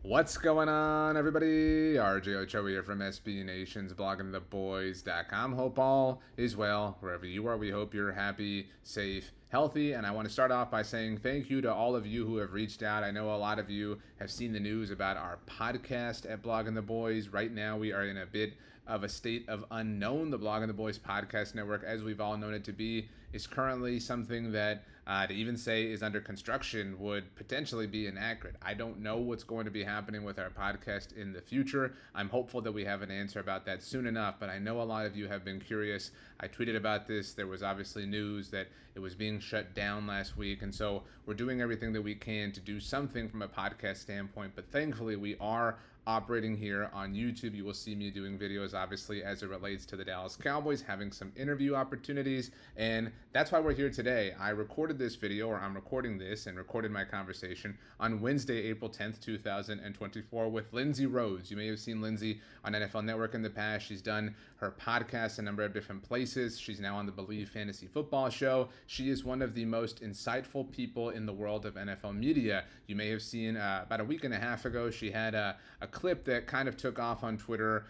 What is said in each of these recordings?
What's going on, everybody? RJ Ochoa here from SB Nation's bloggingtheboys.com. Hope all is well wherever you are. We hope you're happy, safe, healthy. And I want to start off by saying thank you to all of you who have reached out. I know a lot of you have seen the news about our podcast at Blogging the Boys. Right now, we are in a bit of a state of unknown. The Blogging the Boys podcast network, as we've all known it to be, is currently something that to even say is under construction would potentially be inaccurate. I don't know what's going to be happening with our podcast in the future. I'm hopeful that we have an answer about that soon enough, but I know a lot of you have been curious. I tweeted about this. There was obviously news that it was being shut down last week, and so we're doing everything that we can to do something from a podcast standpoint, but thankfully we are operating here on YouTube. You will see me doing videos, obviously, as it relates to the Dallas Cowboys, having some interview opportunities, and that's why we're here today. I recorded this video, or I'm recording this and recorded my conversation on Wednesday, April 10th, 2024 with Lindsay Rhodes. You may have seen Lindsay on NFL Network in the past. She's done her podcast a number of different places. She's now on the Believe Fantasy Football Show. She is one of the most insightful people in the world of NFL media. You may have seen about a week and a half ago, she had a clip that kind of took off on Twitter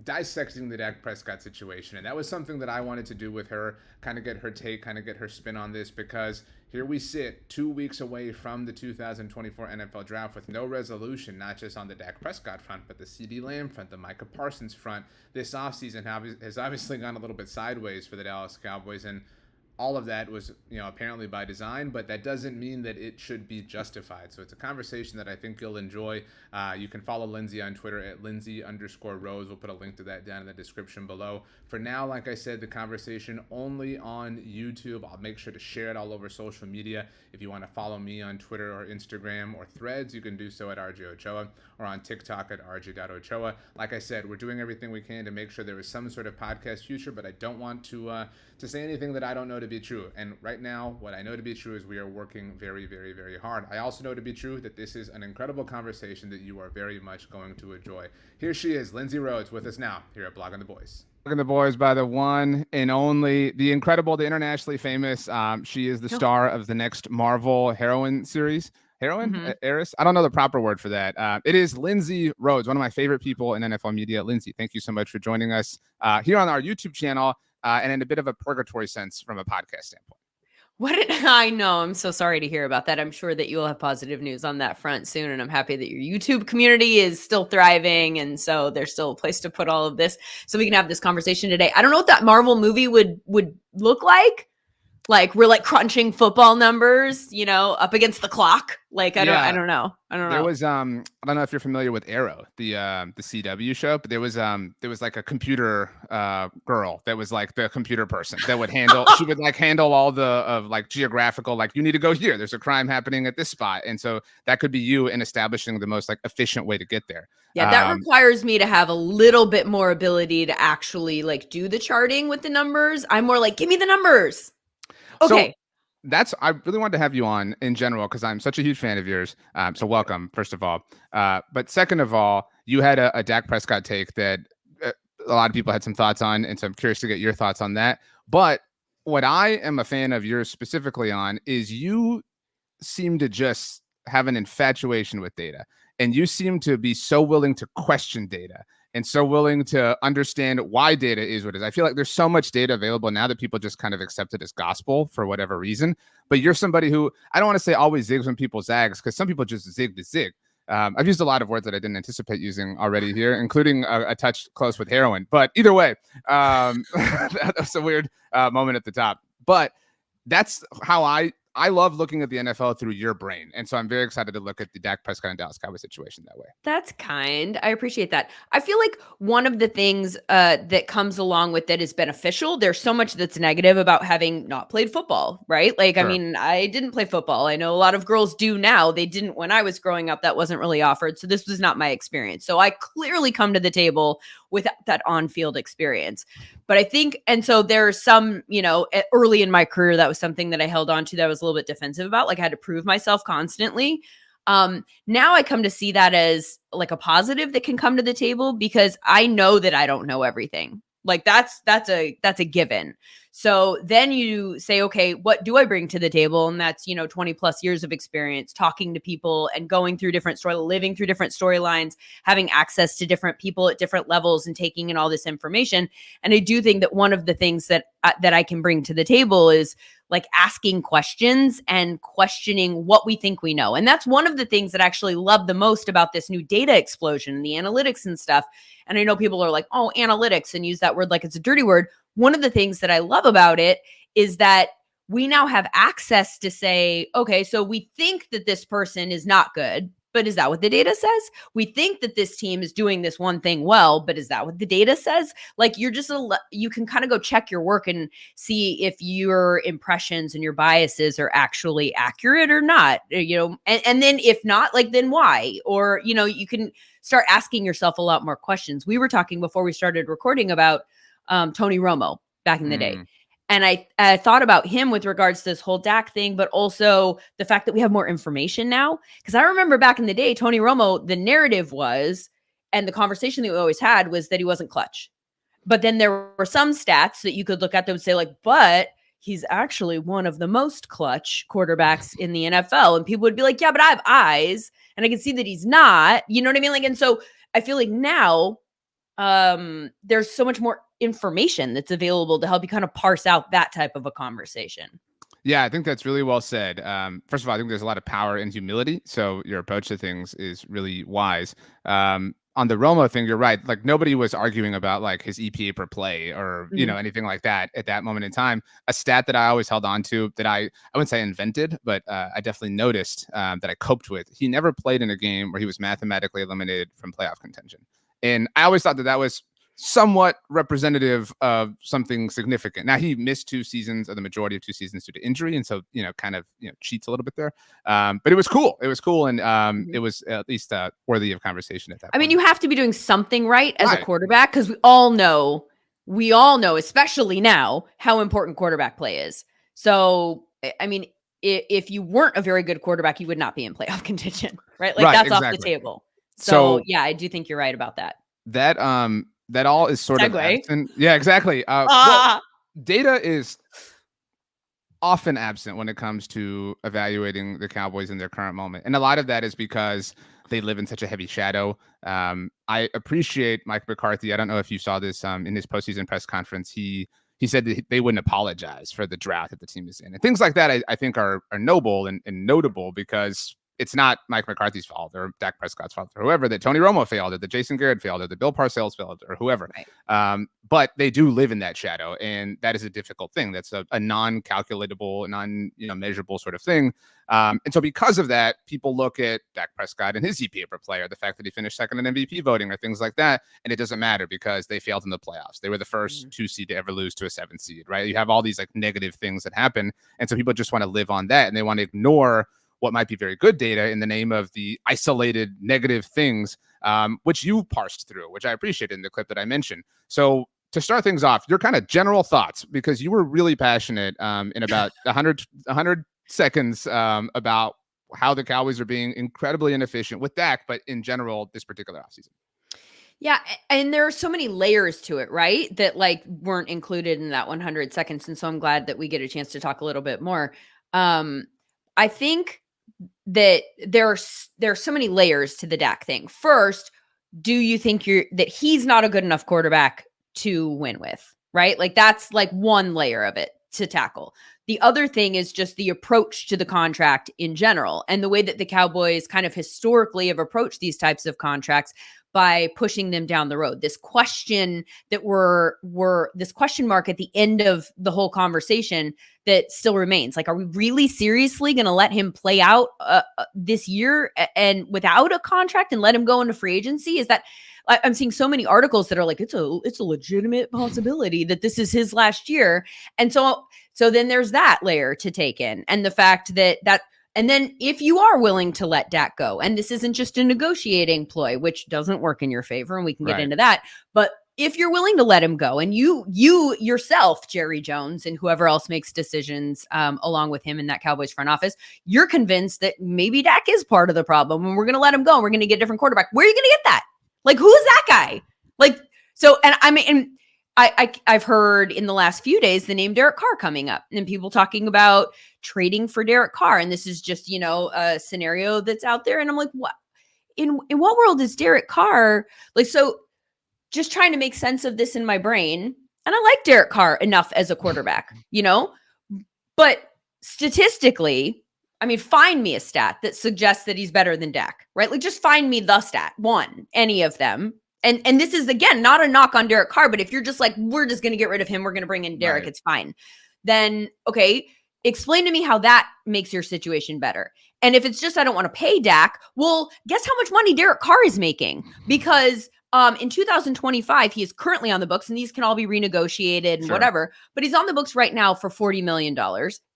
dissecting the Dak Prescott situation. And that was something that I wanted to do with her, kind of get her take, kind of get her spin on this, because here we sit 2 weeks away from the 2024 NFL Draft with no resolution, not just on the Dak Prescott front, but the CeeDee Lamb front, the Micah Parsons front. This offseason has obviously gone a little bit sideways for the Dallas Cowboys, and all of that was, apparently by design, but that doesn't mean that it should be justified. So it's a conversation that I think you'll enjoy. You can follow Lindsay on Twitter at Lindsay_Rose. We'll put a link to that down in the description below. For now, like I said, the conversation only on YouTube. I'll make sure to share it all over social media. If you want to follow me on Twitter or Instagram or Threads, you can do so at RJ Ochoa, or on TikTok at rj.ochoa. Like I said, we're doing everything we can to make sure there is some sort of podcast future, but I don't want to say anything that I don't know to be true. And right now, what I know to be true is we are working very, very, very hard. I also know to be true that this is an incredible conversation that you are very much going to enjoy. Here she is, Lindsay Rhodes, with us now here at Blogging the Boys. Blogging the Boys by the one and only, the incredible, the internationally famous. She is the star of the next Marvel heroine series. Heiress? I don't know the proper word for that. It is Lindsay Rhodes, one of my favorite people in NFL media. Lindsay, thank you so much for joining us here on our YouTube channel. And in a bit of a purgatory sense from a podcast standpoint. What did I know? I'm so sorry to hear about that. I'm sure that you will have positive news on that front soon. And I'm happy that your YouTube community is still thriving. And so there's still a place to put all of this so we can have this conversation today. I don't know what that Marvel movie would look like. Like we're like crunching football numbers, up against the clock. Like I don't know. There was I don't know if you're familiar with Arrow, the CW show, but there was like a computer girl that was like the computer person that would handle. She would like handle all the like geographical, like you need to go here. There's a crime happening at this spot, and so that could be you in establishing the most like efficient way to get there. Yeah, that requires me to have a little bit more ability to actually like do the charting with the numbers. I'm more like, give me the numbers. Okay. So I really wanted to have you on in general because I'm such a huge fan of yours. So welcome, first of all. But second of all, you had a Dak Prescott take that a lot of people had some thoughts on, and so I'm curious to get your thoughts on that. But what I am a fan of yours specifically on is you seem to just have an infatuation with data, and you seem to be so willing to question data and so willing to understand why data is what it is. I feel like there's so much data available now that people just kind of accept it as gospel for whatever reason. But you're somebody who, I don't want to say always zigs when people zags, because some people just zig to zig. I've used a lot of words that I didn't anticipate using already here, including a touch close with heroin. But either way, that's a weird moment at the top. But that's how I love looking at the NFL through your brain. And so I'm very excited to look at the Dak Prescott and Dallas Cowboys situation that way. That's kind. I appreciate that. I feel like one of the things that comes along with it is beneficial. There's so much that's negative about having not played football, right? Like, sure. I mean, I didn't play football. I know a lot of girls do now. They didn't when I was growing up. That wasn't really offered. So this was not my experience. So I clearly come to the table with that on-field experience. But I think, and so there's some, early in my career, that was something that I held on to that I was a little bit defensive about. Like I had to prove myself constantly. Now I come to see that as like a positive that can come to the table because I know that I don't know everything. Like that's a given. So then you say, okay, what do I bring to the table? And that's, 20 plus years of experience talking to people and going through living through different storylines, having access to different people at different levels and taking in all this information. And I do think that one of the things that I can bring to the table is like asking questions and questioning what we think we know. And that's one of the things that I actually love the most about this new data explosion and the analytics and stuff. And I know people are like, oh, analytics, and use that word like it's a dirty word. One of the things that I love about it is that we now have access to say, okay, so we think that this person is not good, but is that what the data says? We think that this team is doing this one thing well, but is that what the data says? Like you can kind of go check your work and see if your impressions and your biases are actually accurate or not, and then if not, like, then why? Or, you can start asking yourself a lot more questions. We were talking before we started recording about Tony Romo back in the day. And I thought about him with regards to this whole Dak thing, but also the fact that we have more information now. Because I remember back in the day, Tony Romo, the narrative was, and the conversation that we always had was that he wasn't clutch. But then there were some stats that you could look at that would say like, but he's actually one of the most clutch quarterbacks in the NFL. And people would be like, yeah, but I have eyes and I can see that he's not. You know what I mean? Like, and so I feel like now there's so much more information that's available to help you kind of parse out that type of a conversation. Yeah, I think that's really well said. First of all, I think there's a lot of power in humility. So your approach to things is really wise. On the Romo thing, you're right. Like nobody was arguing about like his EPA per play or, anything like that at that moment in time. A stat that I always held on to that I wouldn't say invented, but I definitely noticed that I coped with. He never played in a game where he was mathematically eliminated from playoff contention. And I always thought that was somewhat representative of something significant. Now he missed 2 seasons or the majority of 2 seasons due to injury. And so, kind of, cheats a little bit there. But it was cool. It was cool. And it was at least worthy of conversation at that point. I mean, you have to be doing something right as a quarterback because we all know, especially now, how important quarterback play is. So, I mean, if you weren't a very good quarterback, you would not be in playoff contention, right? Like that's exactly off the table. So yeah, I do think you're right about that. That all is sort of absent. Yeah, exactly. Well, data is often absent when it comes to evaluating the Cowboys in their current moment. And a lot of that is because they live in such a heavy shadow. I appreciate Mike McCarthy. I don't know if you saw this in his postseason press conference. He said that they wouldn't apologize for the drought that the team is in. And things like that, I think are noble and notable because it's not Mike McCarthy's fault or Dak Prescott's fault or whoever that Tony Romo failed or that Jason Garrett failed or that Bill Parcells failed or whoever. Right. But they do live in that shadow, and that is a difficult thing. That's a non-calculatable, measurable sort of thing. And so because of that, people look at Dak Prescott and his EPA per player, the fact that he finished second in MVP voting or things like that, and it doesn't matter because they failed in the playoffs. They were the first 2 seed to ever lose to a 7 seed, right? You have all these like negative things that happen, and so people just want to live on that, and they want to ignore what might be very good data in the name of the isolated negative things, which you parsed through, which I appreciated in the clip that I mentioned. So to start things off, your kind of general thoughts, because you were really passionate in about 100 seconds about how the Cowboys are being incredibly inefficient with Dak, but in general, this particular offseason. Yeah, and there are so many layers to it, right? That like weren't included in that 100 seconds. And so I'm glad that we get a chance to talk a little bit more. I think that there are so many layers to the Dak thing. First, do you think that he's not a good enough quarterback to win with, right? Like that's like one layer of it to tackle. The other thing is just the approach to the contract in general and the way that the Cowboys kind of historically have approached these types of contracts by pushing them down the road. This question that this question mark at the end of the whole conversation that still remains. Like, are we really seriously going to let him play out this year and without a contract and let him go into free agency? Is that I'm seeing so many articles that are like, it's a legitimate possibility that this is his last year. And so then there's that layer to take in. And the fact that and then if you are willing to let Dak go, and this isn't just a negotiating ploy, which doesn't work in your favor, and we can get into that, but if you're willing to let him go, and you yourself, Jerry Jones, and whoever else makes decisions along with him in that Cowboys front office, you're convinced that maybe Dak is part of the problem, and we're going to let him go, and we're going to get a different quarterback. Where are you going to get that? Like, who is that guy? Like, so, and I mean, I've heard in the last few days the name Derek Carr coming up, and people talking about trading for Derek Carr. And this is just, a scenario that's out there. And I'm like, what in what world is Derek Carr? Like, so just trying to make sense of this in my brain. And I like Derek Carr enough as a quarterback, but statistically, I mean, find me a stat that suggests that he's better than Dak, right? Like, just find me the stat, any of them. And this is, again, not a knock on Derek Carr, but if you're just like, we're just going to get rid of him, we're going to bring in Derek, It's fine. Then, okay, explain to me how that makes your situation better. And if it's just, I don't want to pay Dak, well, guess how much money Derek Carr is making? Because in 2025, he is currently on the books, and these can all be renegotiated and whatever, but he's on the books right now for $40 million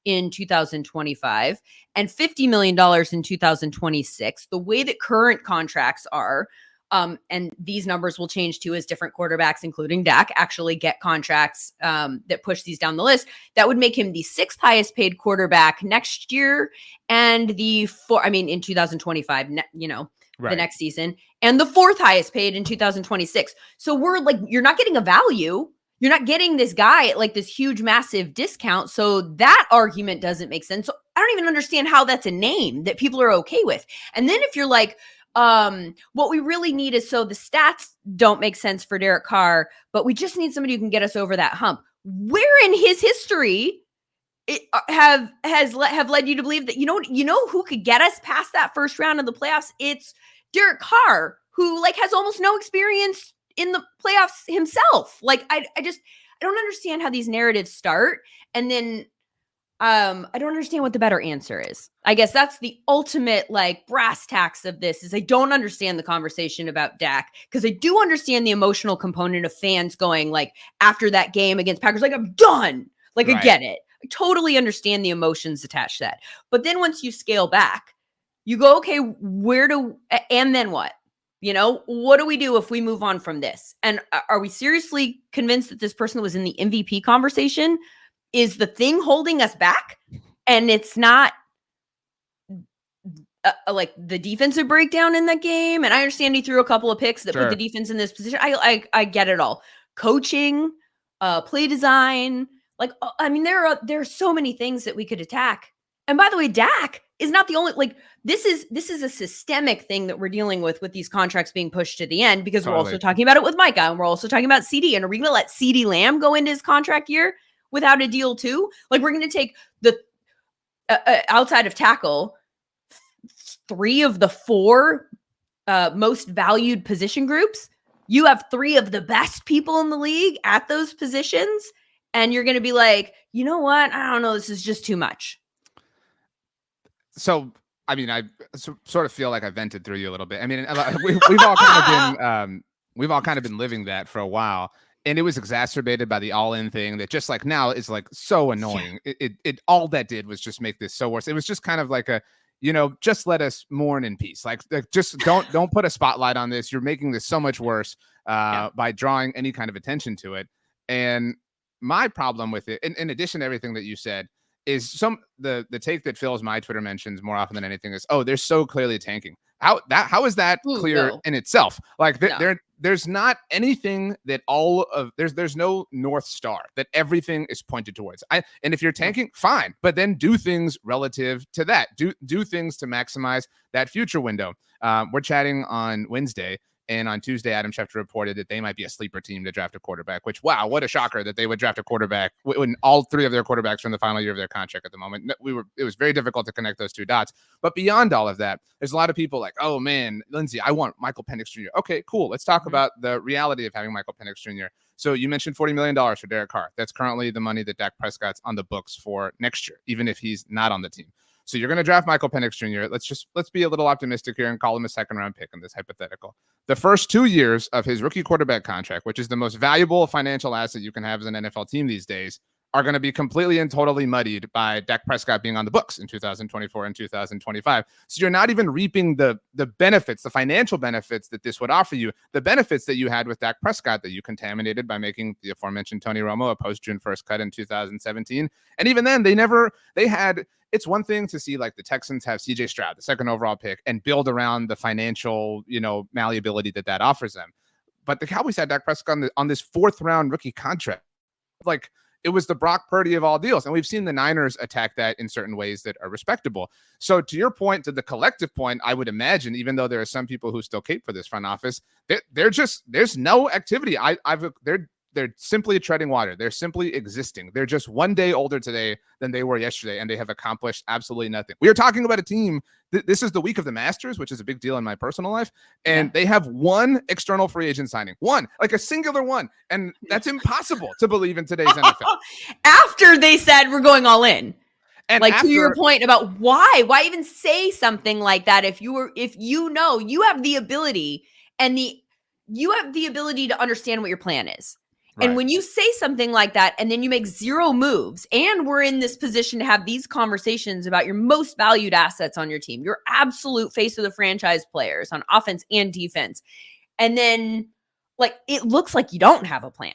in 2025 and $50 million in 2026. The way that current contracts are, and these numbers will change too as different quarterbacks, including Dak, actually get contracts that push these down the list. That would make him the 6th highest paid quarterback next year, and in 2025, the next season, and the 4th highest paid in 2026. So we're like, you're not getting a value. You're not getting this guy at like this huge, massive discount. So that argument doesn't make sense. So I don't even understand how that's a name that people are okay with. And then if you're like, what we really need is, so the stats don't make sense for Derek Carr, but we just need somebody who can get us over that hump. Where in his history have led you to believe that, you know who could get us past that first round of the playoffs? It's Derek Carr, who like has almost no experience in the playoffs himself. Like, I don't understand how these narratives start. And then I don't understand what the better answer is. I guess that's the ultimate like brass tacks of this, is I don't understand the conversation about Dak, because I do understand the emotional component of fans going like after that game against Packers, like, I'm done. Like, I get it. I totally understand the emotions attached to that. But then once you scale back, you go, okay, and then what? What do we do if we move on from this? And are we seriously convinced that this person was in the MVP conversation is the thing holding us back? And it's not like the defensive breakdown in that game. And I understand he threw a couple of picks that put the defense in this position. I get it all. Coaching, play design. Like, I mean, there are so many things that we could attack. And by the way, Dak is not the only, like, this is a systemic thing that we're dealing with these contracts being pushed to the end, because we're also talking about it with Micah, and we're also talking about CeeDee. And are we going to let CeeDee Lamb go into his contract year without a deal too? Like, we're going to take the outside of tackle, 3 of the 4 most valued position groups. You have 3 of the best people in the league at those positions. And you're going to be like, you know what? I don't know. This is just too much. So, I mean, I sort of feel like I vented through you a little bit. I mean, we've all kind of been living that for a while, and it was exacerbated by the all-in thing that just like now is like so annoying. It all that did was just make this so worse. It was just kind of like a, just let us mourn in peace. Like just don't put a spotlight on this. You're making this so much worse by drawing any kind of attention to it. And my problem with it, in addition to everything that you said, is the take that fills my Twitter mentions more often than anything is, they're so clearly tanking. How is that clear in itself? Like there's not anything that there's no North Star that everything is pointed towards. And if you're tanking, fine, but then do things relative to that. Do things to maximize that future window. We're chatting on Wednesday, and on Tuesday, Adam Schefter reported that they might be a sleeper team to draft a quarterback, which, wow, what a shocker that they would draft a quarterback when all 3 of their quarterbacks are in the final year of their contract at the moment. It was very difficult to connect those 2 dots. But beyond all of that, there's a lot of people like, oh, man, Lindsay, I want Michael Penix Jr. Okay, cool. Let's talk about the reality of having Michael Penix Jr. So you mentioned $40 million for Derek Carr. That's currently the money that Dak Prescott's on the books for next year, even if he's not on the team. So you're going to draft Michael Penix Jr. Let's be a little optimistic here and call him a 2nd-round pick in this hypothetical. The first 2 years of his rookie quarterback contract, which is the most valuable financial asset you can have as an NFL team these days, are going to be completely and totally muddied by Dak Prescott being on the books in 2024 and 2025. So you're not even reaping the benefits, the financial benefits that this would offer you, the benefits that you had with Dak Prescott that you contaminated by making the aforementioned Tony Romo a post-June 1st cut in 2017. And even then, it's one thing to see like the Texans have CJ Stroud, the 2nd overall pick, and build around the financial, malleability that offers them. but the Cowboys had Dak Prescott on this 4th-round rookie contract. Like, it was the Brock Purdy of all deals. And we've seen the Niners attack that in certain ways that are respectable. So to your point, to the collective point, I would imagine, even though there are some people who still cape for this front office, they're just, there's no activity. They're simply treading water. They're simply existing. They're just one day older today than they were yesterday, and they have accomplished absolutely nothing. We are talking about a team. This is the week of the Masters, which is a big deal in my personal life, and they have one external free agent signing, one, like a singular one, and that's impossible to believe in today's NFL. After they said we're going all in. And like, after, to your point about why even say something like that if you know you have the ability to understand what your plan is. Right. And when you say something like that and then you make 0 moves, and we're in this position to have these conversations about your most valued assets on your team, your absolute face of the franchise players on offense and defense, and then like it looks like you don't have a plan,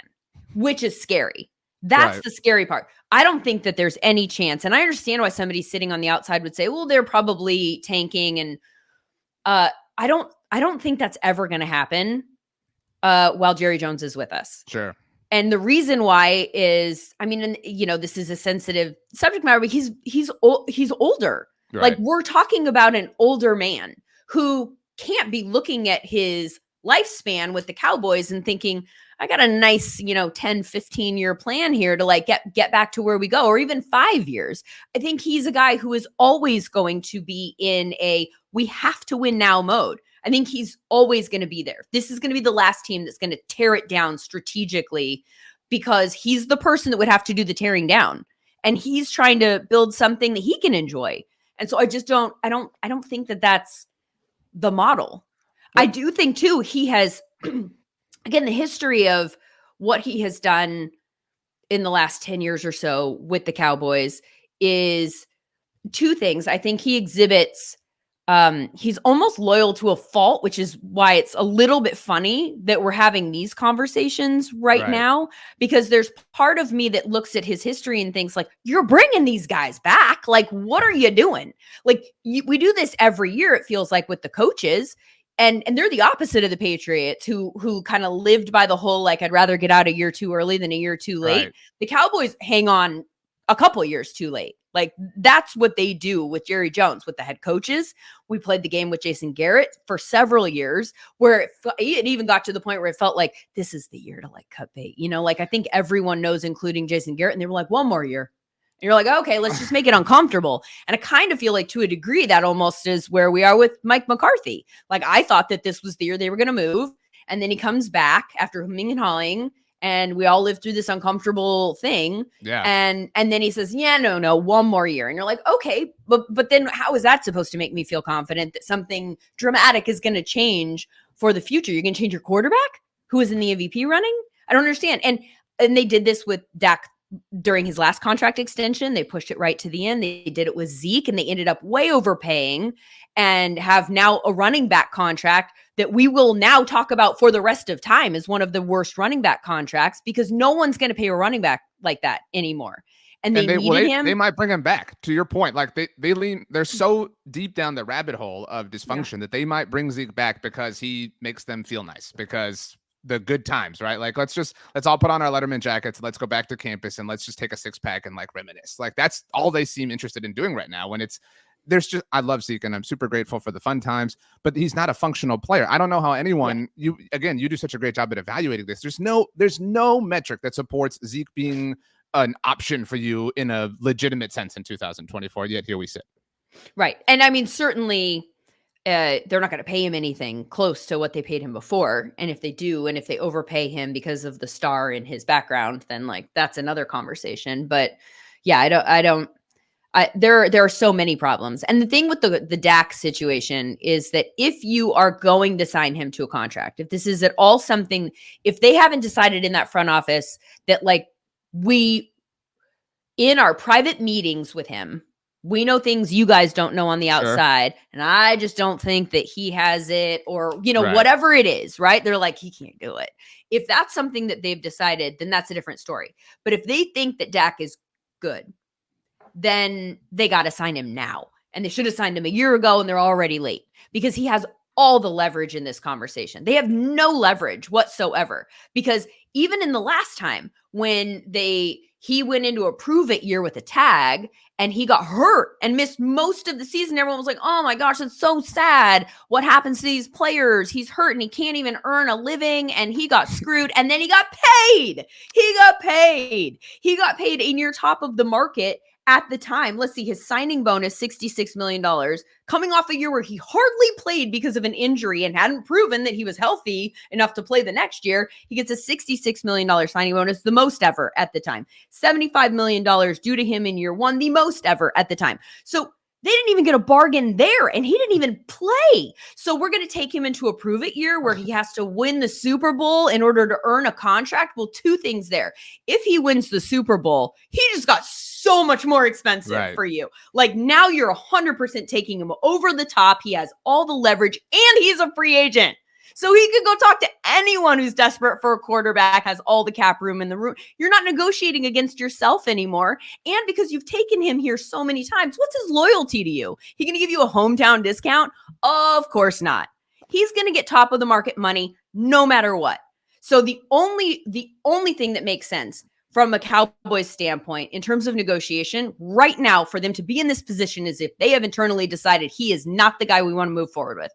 which is scary. That's the scary part. I don't think that there's any chance, and I understand why somebody sitting on the outside would say, well, they're probably tanking, and I don't think that's ever going to happen while Jerry Jones is with us. Sure. And the reason why is, I mean, this is a sensitive subject matter, but he's older. Right. Like, we're talking about an older man who can't be looking at his lifespan with the Cowboys and thinking, I got a nice, 10, 15 year plan here to like get back to where we go, or even 5 years. I think he's a guy who is always going to be in we have to win now mode. I think he's always going to be there. This is going to be the last team that's going to tear it down strategically, because he's the person that would have to do the tearing down, and he's trying to build something that he can enjoy. And so I don't think that that's the model. I do think too, he has, again, the history of what he has done in the last 10 years or so with the Cowboys is 2 things. I think he exhibits, he's almost loyal to a fault, which is why it's a little bit funny that we're having these conversations right now, because there's part of me that looks at his history and thinks like, you're bringing these guys back. Like, what are you doing? Like, we do this every year, it feels like, with the coaches. And they're the opposite of the Patriots, who kind of lived by the whole, like, I'd rather get out a year too early than a year too late. Right. The Cowboys hang on a couple of years too late. Like, that's what they do with Jerry Jones, with the head coaches. We played the game with Jason Garrett for several years, where it even got to the point where it felt like this is the year to like cut bait. Like, I think everyone knows, including Jason Garrett, and they were like, 1 more year. And you're like, okay, let's just make it uncomfortable. And I kind of feel like, to a degree, that almost is where we are with Mike McCarthy. Like, I thought that this was the year they were going to move, and then he comes back after humming and hawing, and we all lived through this uncomfortable thing. Yeah. And then he says, yeah, no, 1 more year. And you're like, okay, but then how is that supposed to make me feel confident that something dramatic is going to change for the future? You're going to change your quarterback who is in the MVP running? I don't understand. And they did this with Dak during his last contract extension. They pushed it right to the end. They did it with Zeke, and they ended up way overpaying and have now a running back contract that we will now talk about for the rest of time as one of the worst running back contracts, because no one's going to pay a running back like that anymore. And they needed him. They might bring him back, to your point. Like, they're so deep down the rabbit hole of dysfunction that they might bring Zeke back because he makes them feel nice, because the good times, right? Like, let's all put on our Letterman jackets. Let's go back to campus and let's just take a 6-pack and like reminisce. Like, that's all they seem interested in doing right now. When I love Zeke, and I'm super grateful for the fun times, but he's not a functional player. I don't know how anyone, you do such a great job at evaluating this. There's no metric that supports Zeke being an option for you in a legitimate sense in 2024. Yet here we sit. Right. And I mean, certainly they're not going to pay him anything close to what they paid him before. And if they do, and if they overpay him because of the star in his background, then like, that's another conversation. But yeah, there are so many problems. And the thing with the Dak situation is that if you are going to sign him to a contract, if this is at all something, if they haven't decided in that front office that like in our private meetings with him, we know things you guys don't know on the outside. Sure. And I just don't think that he has it, or, whatever it is, right? They're like, he can't do it. If that's something that they've decided, then that's a different story. But if they think that Dak is good, then they got to sign him now. And they should have signed him a year ago, and they're already late, because he has all the leverage in this conversation. They have no leverage whatsoever, because even in the last time when he went into a prove it year with a tag and he got hurt and missed most of the season, everyone was like, oh my gosh, that's so sad. What happens to these players? He's hurt and he can't even earn a living, and he got screwed. And then he got paid. He got paid a near top of the market at the time. Let's see, his signing bonus, $66 million, coming off a year where he hardly played because of an injury and hadn't proven that he was healthy enough to play the next year. He gets a $66 million signing bonus, the most ever at the time. $75 million due to him in year one, the most ever at the time. So they didn't even get a bargain there, and he didn't even play. So we're going to take him into a prove it year where he has to win the Super Bowl in order to earn a contract. Well, two things there. If he wins the Super Bowl, he just got so much more expensive for you. Like, now you're 100% taking him over the top. He has all the leverage, and he's a free agent. So he could go talk to anyone who's desperate for a quarterback, has all the cap room in the room. You're not negotiating against yourself anymore. And because you've taken him here so many times, what's his loyalty to you? He going to give you a hometown discount? Of course not. He's going to get top of the market money no matter what. So the only thing that makes sense from a Cowboys standpoint in terms of negotiation right now for them to be in this position is if they have internally decided he is not the guy we want to move forward with.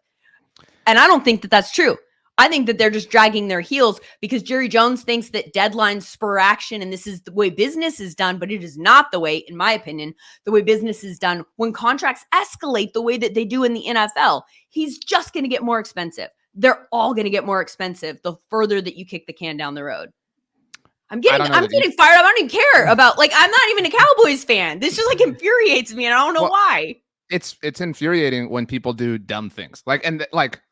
And I don't think that that's true. I think that they're just dragging their heels because Jerry Jones thinks that deadlines spur action and this is the way business is done, but it is not the way, in my opinion, the way business is done when contracts escalate the way that they do in the NFL. He's just going to get more expensive. They're all going to get more expensive the further that you kick the can down the road. I'm getting fired up. I don't even care about, like, I'm not even a Cowboys fan. This just infuriates me and I don't know why. It's infuriating when people do dumb things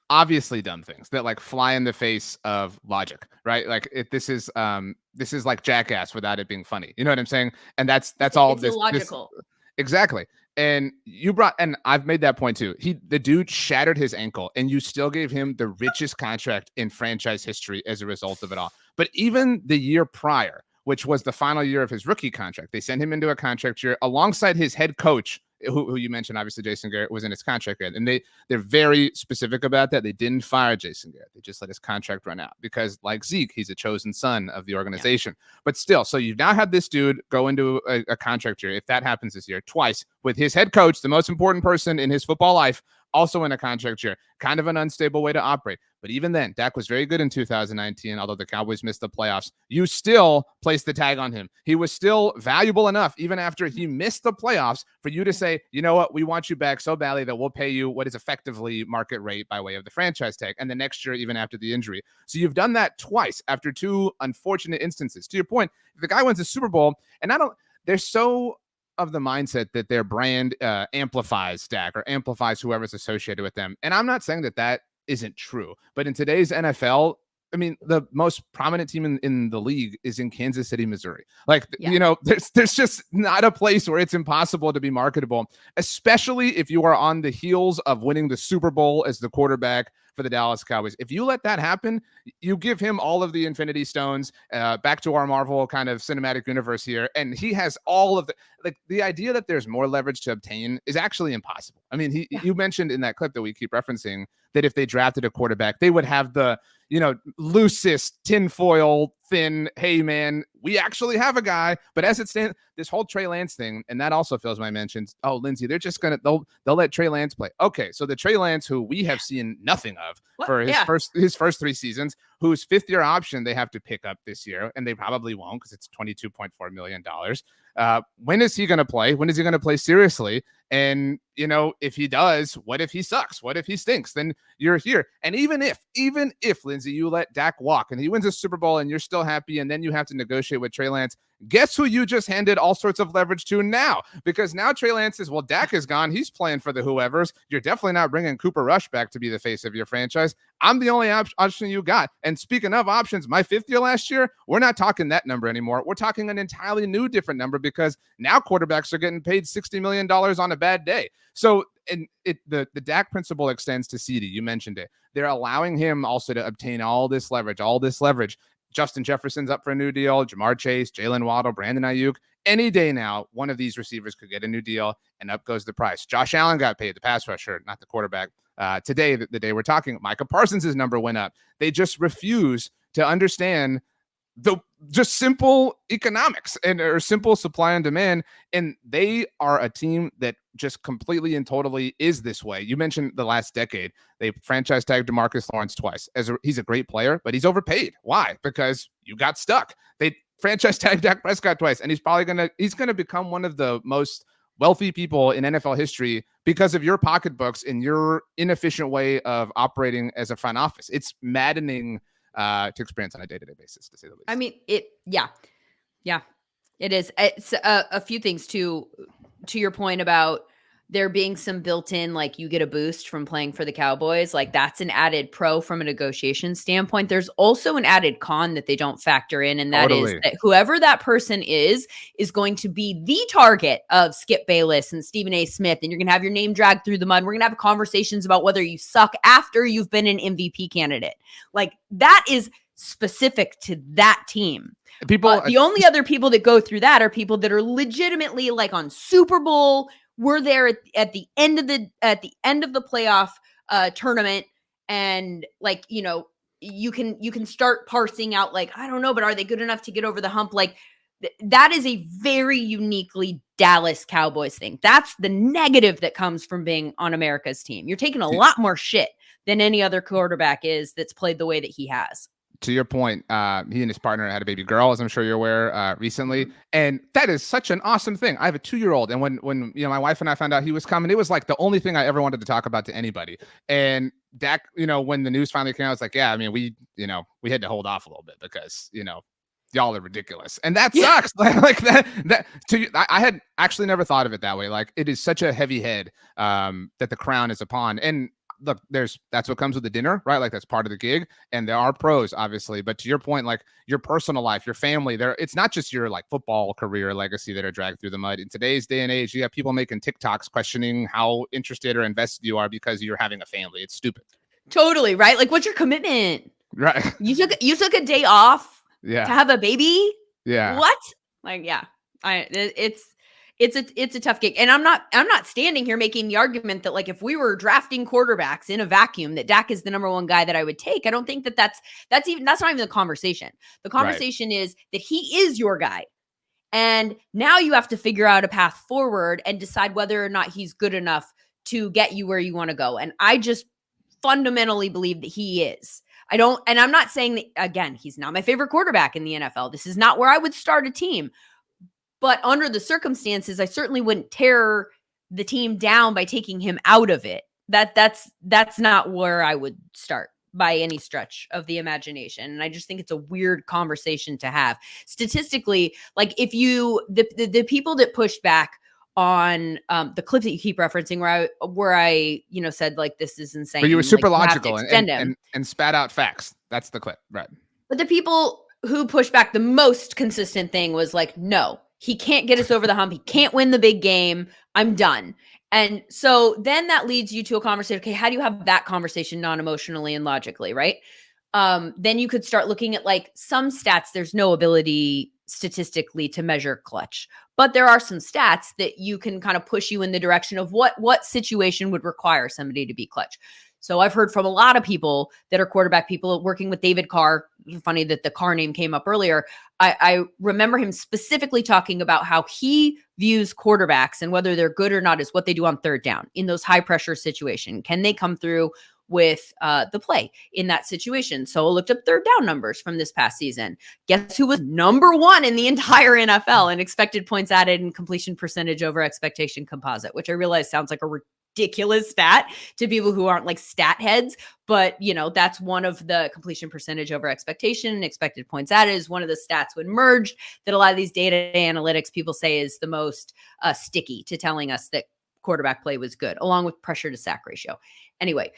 obviously dumb things that fly in the face of logic, right? This is like Jackass without it being funny. You know what I'm saying? And that's all this illogical. Exactly. And I've made that point too. The dude shattered his ankle and you still gave him the richest contract in franchise history as a result of it all. But even the year prior, which was the final year of his rookie contract, they sent him into a contract year alongside his head coach, who you mentioned, obviously Jason Garrett was in his contract year. And they're very specific about that. They didn't fire Jason Garrett. They just let his contract run out because, like Zeke, he's a chosen son of the organization. Yeah. But still, so you've now had this dude go into a contract year, if that happens this year, twice, with his head coach, the most important person in his football life, also in a contract year. Kind of an unstable way to operate. But even then, Dak was very good in 2019, although the Cowboys missed the playoffs. You still placed the tag on him. He was still valuable enough, even after he missed the playoffs, for you to say, you know what, we want you back so badly that we'll pay you what is effectively market rate by way of the franchise tag. And the next year, even after the injury. So you've done that twice after two unfortunate instances. To your point, if the guy wins a Super Bowl, and they're so of the mindset that their brand amplifies Dak or amplifies whoever's associated with them. And I'm not saying that isn't true, but in today's NFL, I mean, the most prominent team in the league is in Kansas City, Missouri. There's just not a place where it's impossible to be marketable, especially if you are on the heels of winning the Super Bowl as the quarterback for the Dallas Cowboys. If you let that happen, you give him all of the Infinity Stones, back to our Marvel kind of cinematic universe here, and he has all of the idea that there's more leverage to obtain is actually impossible. I mean, you mentioned in that clip that we keep referencing that if they drafted a quarterback, they would have the, loosest tinfoil thin, hey man, we actually have a guy. But as it stands, this whole Trey Lance thing, and that also fills my mentions. Oh, Lindsay, they're just they'll let Trey Lance play. Okay, so the Trey Lance who we have seen nothing of for his first three seasons, whose fifth year option they have to pick up this year, and they probably won't because it's $22.4 million. When is he going to play? When is he going to play seriously? And, if he does, what if he sucks? What if he stinks? Then you're here. And even if Lindsay, you let Dak walk and he wins a Super Bowl and you're still happy, and then you have to negotiate with Trey Lance, guess who you just handed all sorts of leverage to now? Because now Trey Lance says, well, Dak is gone. He's playing for the whoever's. You're definitely not bringing Cooper Rush back to be the face of your franchise. I'm the only option you got. And speaking of options, my fifth year last year, we're not talking that number anymore. We're talking an entirely new different number because now quarterbacks are getting paid $60 million on a bad day. So the Dak principle extends to CeeDee. You mentioned it. They're allowing him also to obtain all this leverage. Justin Jefferson's up for a new deal. Jamar Chase, Jalen Waddle, Brandon Ayuk. Any day now, one of these receivers could get a new deal, and up goes the price. Josh Allen got paid, the pass rusher, not the quarterback. today, the day we're talking, Micah Parsons' number went up. They just refuse to understand the just simple economics or simple supply and demand. And they are a team that just completely and totally is this way. You mentioned the last decade. They franchise tagged DeMarcus Lawrence twice. He's a great player, but he's overpaid. Why? Because you got stuck. They franchise tagged Dak Prescott twice, and he's gonna become one of the most wealthy people in NFL history because of your pocketbooks and your inefficient way of operating as a front office. It's maddening to experience on a day-to-day basis, to say the least. I mean, yeah, it is. It's a few things to your point about there being some built-in, like you get a boost from playing for the Cowboys. Like that's an added pro from a negotiation standpoint. There's also an added con that they don't factor in. And that is that whoever that person is going to be the target of Skip Bayless and Stephen A. Smith. And you're going to have your name dragged through the mud. We're going to have conversations about whether you suck after you've been an MVP candidate. Like that is specific to that team. The only other people that go through that are people that are legitimately like on Super Bowl. We're there at the end of the playoff tournament, and like you can start parsing out like I don't know, but are they good enough to get over the hump? Like that is a very uniquely Dallas Cowboys thing. That's the negative that comes from being on America's team. You're taking a lot more shit than any other quarterback is that's played the way that he has. To your point, he and his partner had a baby girl, as I'm sure you're aware, recently. And that is such an awesome thing. I have a 2-year-old. And when my wife and I found out he was coming, it was like the only thing I ever wanted to talk about to anybody. And Dak, when the news finally came out, I was like, yeah, I mean, we had to hold off a little bit because, y'all are ridiculous. And that sucks. Like that I had actually never thought of it that way. Like it is such a heavy head that the crown is upon. And look, that's what comes with the dinner, right? Like that's part of the gig. And there are pros, obviously. But to your point, like your personal life, your family, it's not just your like football career legacy that are dragged through the mud. In today's day and age, you have people making TikToks questioning how interested or invested you are because you're having a family. It's stupid. Totally, right? Like what's your commitment? Right. You took a day off to have a baby? Yeah. What? Like, yeah. It's a tough gig. And I'm not standing here making the argument that like if we were drafting quarterbacks in a vacuum that Dak is the number one guy that I would take. I don't think that's not even the conversation. The conversation is that he is your guy. And now you have to figure out a path forward and decide whether or not he's good enough to get you where you want to go. And I just fundamentally believe that he is. And I'm not saying that, again, he's not my favorite quarterback in the NFL. This is not where I would start a team. But under the circumstances, I certainly wouldn't tear the team down by taking him out of it. That's not where I would start by any stretch of the imagination. And I just think it's a weird conversation to have. Statistically, like if the people that pushed back on the clip that you keep referencing where I said like this is insane. But you were super like, logical and spat out facts. That's the clip, right? But the people who pushed back the most consistent thing was like, no, he can't get us over the hump. He can't win the big game. I'm done. And so then that leads you to a conversation. Okay, how do you have that conversation non-emotionally and logically, right? Then you could start looking at like some stats. There's no ability statistically to measure clutch, but there are some stats that you can kind of push you in the direction of what situation would require somebody to be clutch. So I've heard from a lot of people that are quarterback people working with David Carr. Funny that the Carr name came up earlier. I remember him specifically talking about how he views quarterbacks and whether they're good or not is what they do on third down in those high pressure situations. Can they come through with the play in that situation? So I looked up third down numbers from this past season. Guess who was number one in the entire NFL in expected points added and completion percentage over expectation composite, which I realize sounds like a ridiculous stat to people who aren't like stat heads, but that's one of the completion percentage over expectation and expected points added is one of the stats when merged that a lot of these data analytics people say is the most sticky to telling us that quarterback play was good, along with pressure to sack ratio. Anyway,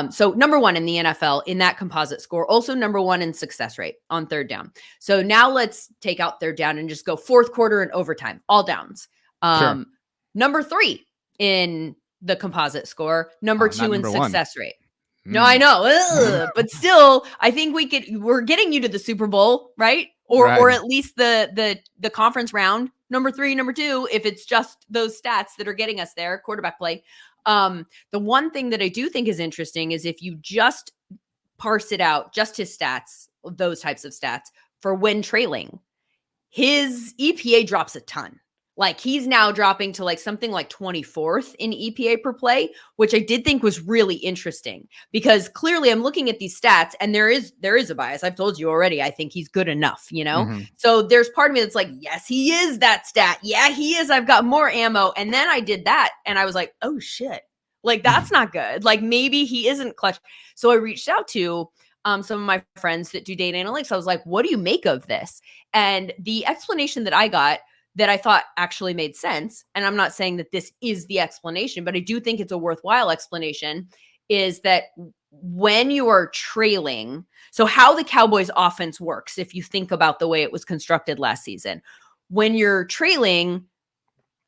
so number one in the NFL in that composite score, also number one in success rate on third down. So now let's take out third down and just go fourth quarter and overtime, all downs. Sure. Number three in the composite score, number two in success rate. No, I know, but still, I think we're getting you to the Super Bowl, right? Or at least the conference round. Number three, number two, if it's just those stats that are getting us there, quarterback play. The one thing that I do think is interesting is if you just parse it out, just his stats, those types of stats for when trailing, his EPA drops a ton. Like he's now dropping to like something like 24th in EPA per play, which I did think was really interesting because clearly I'm looking at these stats and there is a bias. I've told you already. I think he's good enough, So there's part of me that's like, yes, he is that stat. Yeah, he is. I've got more ammo. And then I did that and I was like, oh shit. Like that's not good. Like maybe he isn't clutch. So I reached out to some of my friends that do data analytics. I was like, what do you make of this? And the explanation that I got that I thought actually made sense, and I'm not saying that this is the explanation, but I do think it's a worthwhile explanation, is that when you are trailing, so how the Cowboys offense works, if you think about the way it was constructed last season, when you're trailing,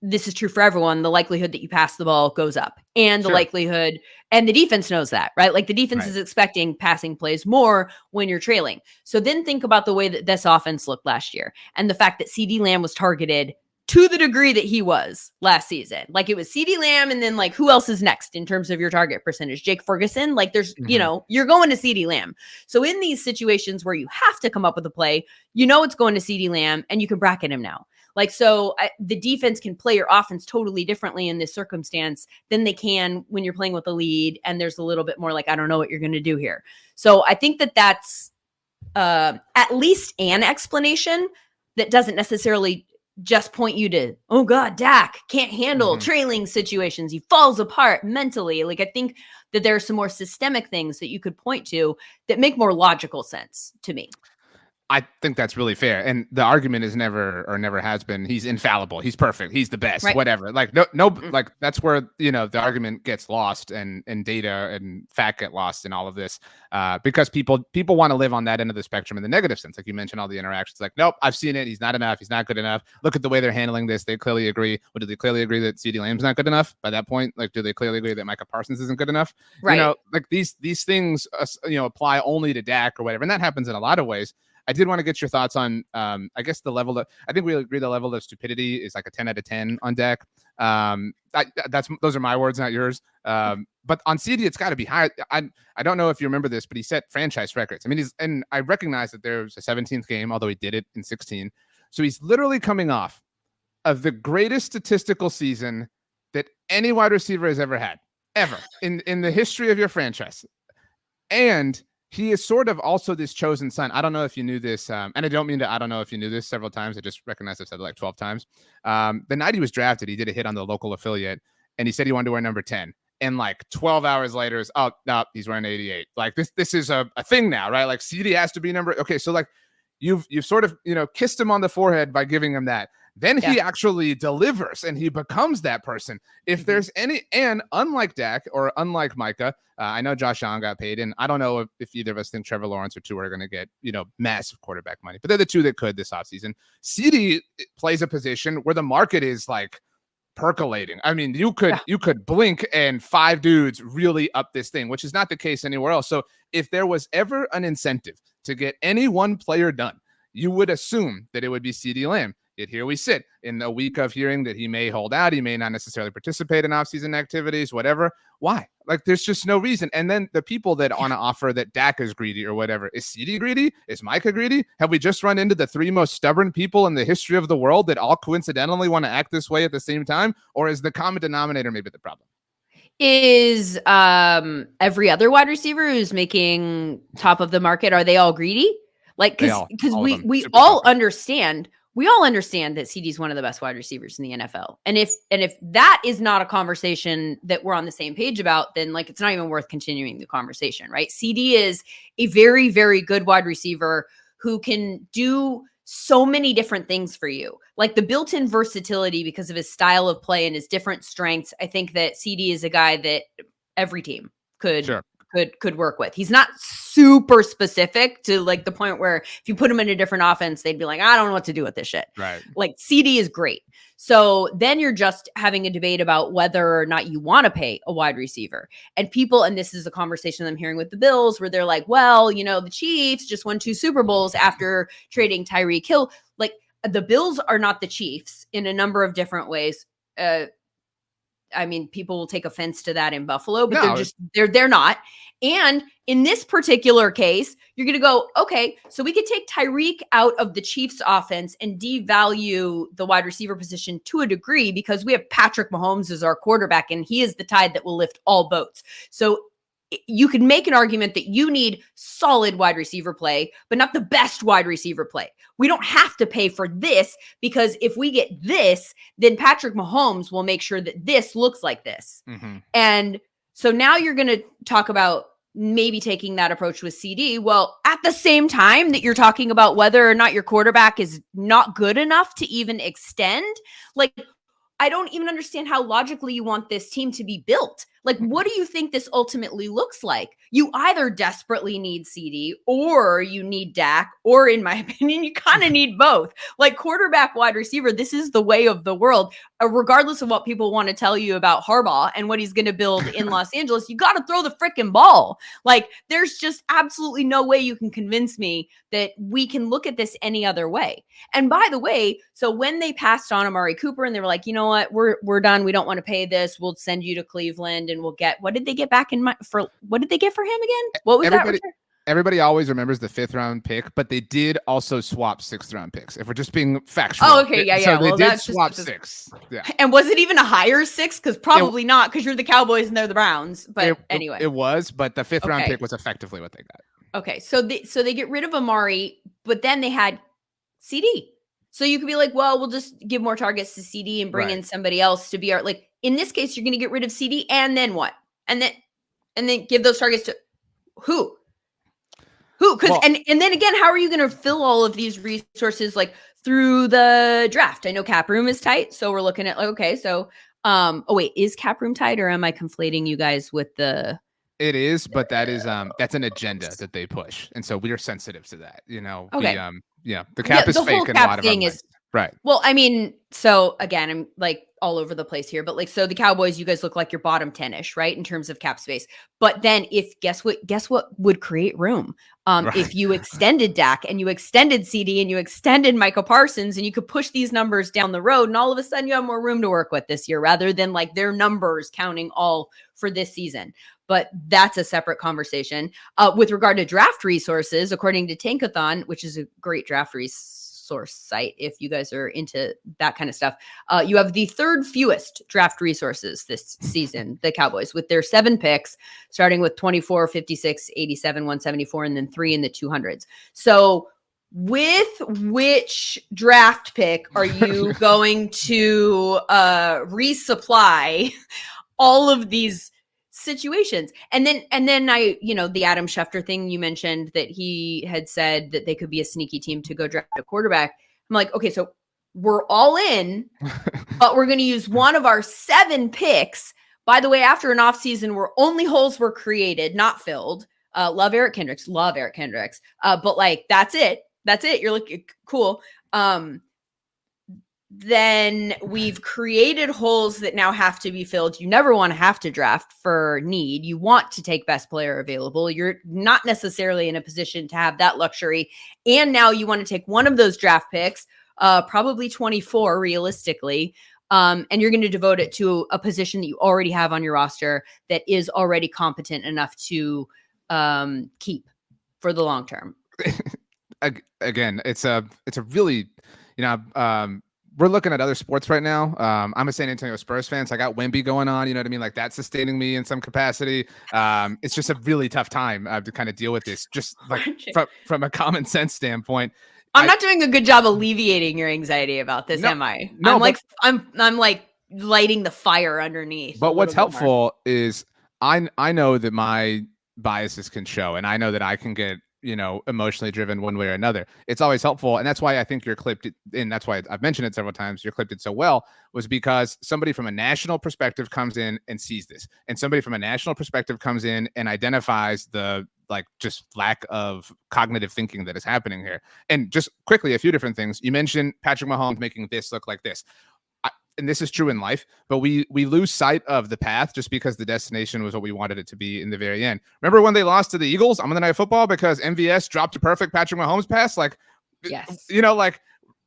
this is true for everyone, the likelihood that you pass the ball goes up and the likelihood, and the defense knows that, right? Like the defense is expecting passing plays more when you're trailing. So then think about the way that this offense looked last year and the fact that CeeDee Lamb was targeted to the degree that he was last season. Like it was CeeDee Lamb and then like who else is next in terms of your target percentage? Jake Ferguson, like there's, you're going to CeeDee Lamb. So in these situations where you have to come up with a play, it's going to CeeDee Lamb and you can bracket him now. Like, so the defense can play your offense totally differently in this circumstance than they can when you're playing with a lead. And there's a little bit more like, I don't know what you're going to do here. So I think that that's at least an explanation that doesn't necessarily just point you to, oh God, Dak can't handle trailing situations. He falls apart mentally. Like, I think that there are some more systemic things that you could point to that make more logical sense to me. I think that's really fair. And the argument is never has been, he's infallible. He's perfect. He's the best, whatever. Like, like that's where, the argument gets lost and data and fact get lost in all of this because people want to live on that end of the spectrum in the negative sense. Like you mentioned, all the interactions, like, nope, I've seen it. He's not enough. He's not good enough. Look at the way they're handling this. They clearly agree. But do they clearly agree that CeeDee Lamb's not good enough by that point? Like, do they clearly agree that Micah Parsons isn't good enough? Right. Like these things, apply only to Dak or whatever. And that happens in a lot of ways. I did want to get your thoughts on, I guess the level of, I think we agree the level of stupidity is like a 10 out of 10 on Dak. Those are my words, not yours. But on CeeDee, it's got to be higher. I don't know if you remember this, but he set franchise records. I mean, and I recognize that there was a 17th game, although he did it in 16. So he's literally coming off of the greatest statistical season that any wide receiver has ever had, ever in the history of your franchise. And he is sort of also this chosen son. I don't know if you knew this, and I don't mean to, I don't know if you knew this several times. I just recognize I've said it like 12 times. The night he was drafted, he did a hit on the local affiliate, and he said he wanted to wear number 10. And like 12 hours later, he's wearing 88. Like this is a thing now, right? Like CeeDee has to be number. Okay, so like you've sort of kissed him on the forehead by giving him that. Then he actually delivers and he becomes that person. If there's any, and unlike Dak or unlike Micah, I know Josh Allen got paid, and I don't know if either of us think Trevor Lawrence or Tua are going to get, massive quarterback money, but they're the two that could this offseason. CeeDee plays a position where the market is like percolating. I mean, you could blink and 5 dudes really up this thing, which is not the case anywhere else. So if there was ever an incentive to get any one player done, you would assume that it would be CeeDee Lamb. Yet here we sit in a week of hearing that he may hold out. He may not necessarily participate in offseason activities, whatever. Why? Like, there's just no reason. And then the people that want to offer that Dak is greedy or whatever. Is CeeDee greedy? Is Micah greedy? Have we just run into the 3 most stubborn people in the history of the world that all coincidentally want to act this way at the same time? Or is the common denominator maybe the problem? Is every other wide receiver who's making top of the market, are they all greedy? Like, because we all understand. We all understand that CeeDee is one of the best wide receivers in the NFL. And if that is not a conversation that we're on the same page about, then like it's not even worth continuing the conversation, right? CeeDee is a very, very good wide receiver who can do so many different things for you. Like the built-in versatility because of his style of play and his different strengths. I think that CeeDee is a guy that every team could work with. He's not super specific to like the point where if you put him in a different offense, they'd be like, I don't know what to do with this shit. Right. Like CeeDee is great. So then you're just having a debate about whether or not you want to pay a wide receiver. And people, and this is a conversation I'm hearing with the Bills where they're like, well, the Chiefs just won 2 Super Bowls after trading Tyreek Hill. Like the Bills are not the Chiefs in a number of different ways. I mean, people will take offense to that in Buffalo, but No. they're not. And in this particular case, you're going to go, okay, so we could take Tyreek out of the Chiefs offense and devalue the wide receiver position to a degree because we have Patrick Mahomes as our quarterback and he is the tide that will lift all boats. So you could make an argument that you need solid wide receiver play, but not the best wide receiver play. We don't have to pay for this because if we get this, then Patrick Mahomes will make sure that this looks like this. Mm-hmm. And so now you're going to talk about maybe taking that approach with CeeDee. Well, at the same time that you're talking about whether or not your quarterback is not good enough to even extend, like, I don't even understand how logically you want this team to be built. Like, what do you think this ultimately looks like? You either desperately need CeeDee or you need Dak, or in my opinion, you kind of need both. Like quarterback, wide receiver, this is the way of the world. Regardless of what people want to tell you about Harbaugh and what he's going to build in Los Angeles, you got to throw the freaking ball. Like there's just absolutely no way you can convince me that we can look at this any other way. And by the way, so when they passed on Amari Cooper and they were like, you know what, we're done. We don't want to pay this. We'll send you to Cleveland and we'll get, what did they get back what did they get for him again? What was that return? Everybody always remembers the 5th round pick, but they did also swap 6th round picks. If we're just being factual. Oh, okay. Yeah. So they did swap 6. Yeah. And was it even a higher 6? Because probably not, because you're the Cowboys and they're the Browns. But anyway. It was, but the 5th round pick was effectively what they got. Okay. So they get rid of Amari, but then they had CeeDee. So you could be like, well, we'll just give more targets to CeeDee and bring in somebody else to be our, like, in this case, you're going to get rid of CeeDee and then what? And then give those targets to who? Because and then again, how are you going to fill all of these resources like through the draft? I know cap room is tight, so we're looking at like, okay, so is cap room tight, or am I conflating you guys with the? It is, but that's an agenda that they push, and so we are sensitive to that. You know, okay. The cap is fake, and a lot of them is right. Well, I mean, so again, I'm like all over the place here, but like, so the Cowboys, you guys look like you're bottom 10-ish, right? In terms of cap space. But then guess what would create room? If you extended Dak and you extended CeeDee and you extended Micah Parsons and you could push these numbers down the road and all of a sudden you have more room to work with this year rather than like their numbers counting all for this season. But that's a separate conversation. With regard to draft resources, according to Tankathon, which is a great draft resource site if you guys are into that kind of stuff, you have the 3rd fewest draft resources this season, the Cowboys, with their 7 picks, starting with 24, 56, 87, 174, and then 3 in the 200s. So with which draft pick are you going to resupply all of these situations? And then I, the Adam Schefter thing you mentioned, that he had said that they could be a sneaky team to go draft a quarterback. I'm like, okay, so we're all in, but we're going to use one of our 7 picks. By the way, after an offseason where only holes were created, not filled. Love Eric Kendricks. But like, that's it. You're looking cool. Then we've created holes that now have to be filled. You never want to have to draft for need. You want to take best player available. You're not necessarily in a position to have that luxury. And now you want to take one of those draft picks, probably 24 realistically, and you're going to devote it to a position that you already have on your roster that is already competent enough to keep for the long term. Again, it's a really, we're looking at other sports right now. I'm a San Antonio Spurs fan, so I got Wemby going on. You know what I mean? Like that's sustaining me in some capacity. It's just a really tough time to kind of deal with this, just like from a common sense standpoint. I'm not doing a good job alleviating your anxiety about this, am I? No, I'm like lighting the fire underneath. But what's helpful is I know that my biases can show, and I know that I can get emotionally driven one way or another. It's always helpful. And that's why I think you're clipped in. That's why I've mentioned it several times. You're clipped it so well was because somebody from a national perspective comes in and sees this. And somebody from a national perspective comes in and identifies the just lack of cognitive thinking that is happening here. And just quickly, a few different things. You mentioned Patrick Mahomes making this look like this. And this is true in life, but we lose sight of the path just because the destination was what we wanted it to be in the very end. Remember when they lost to the Eagles on Monday Night Football because MVS dropped a perfect Patrick Mahomes pass? Yes.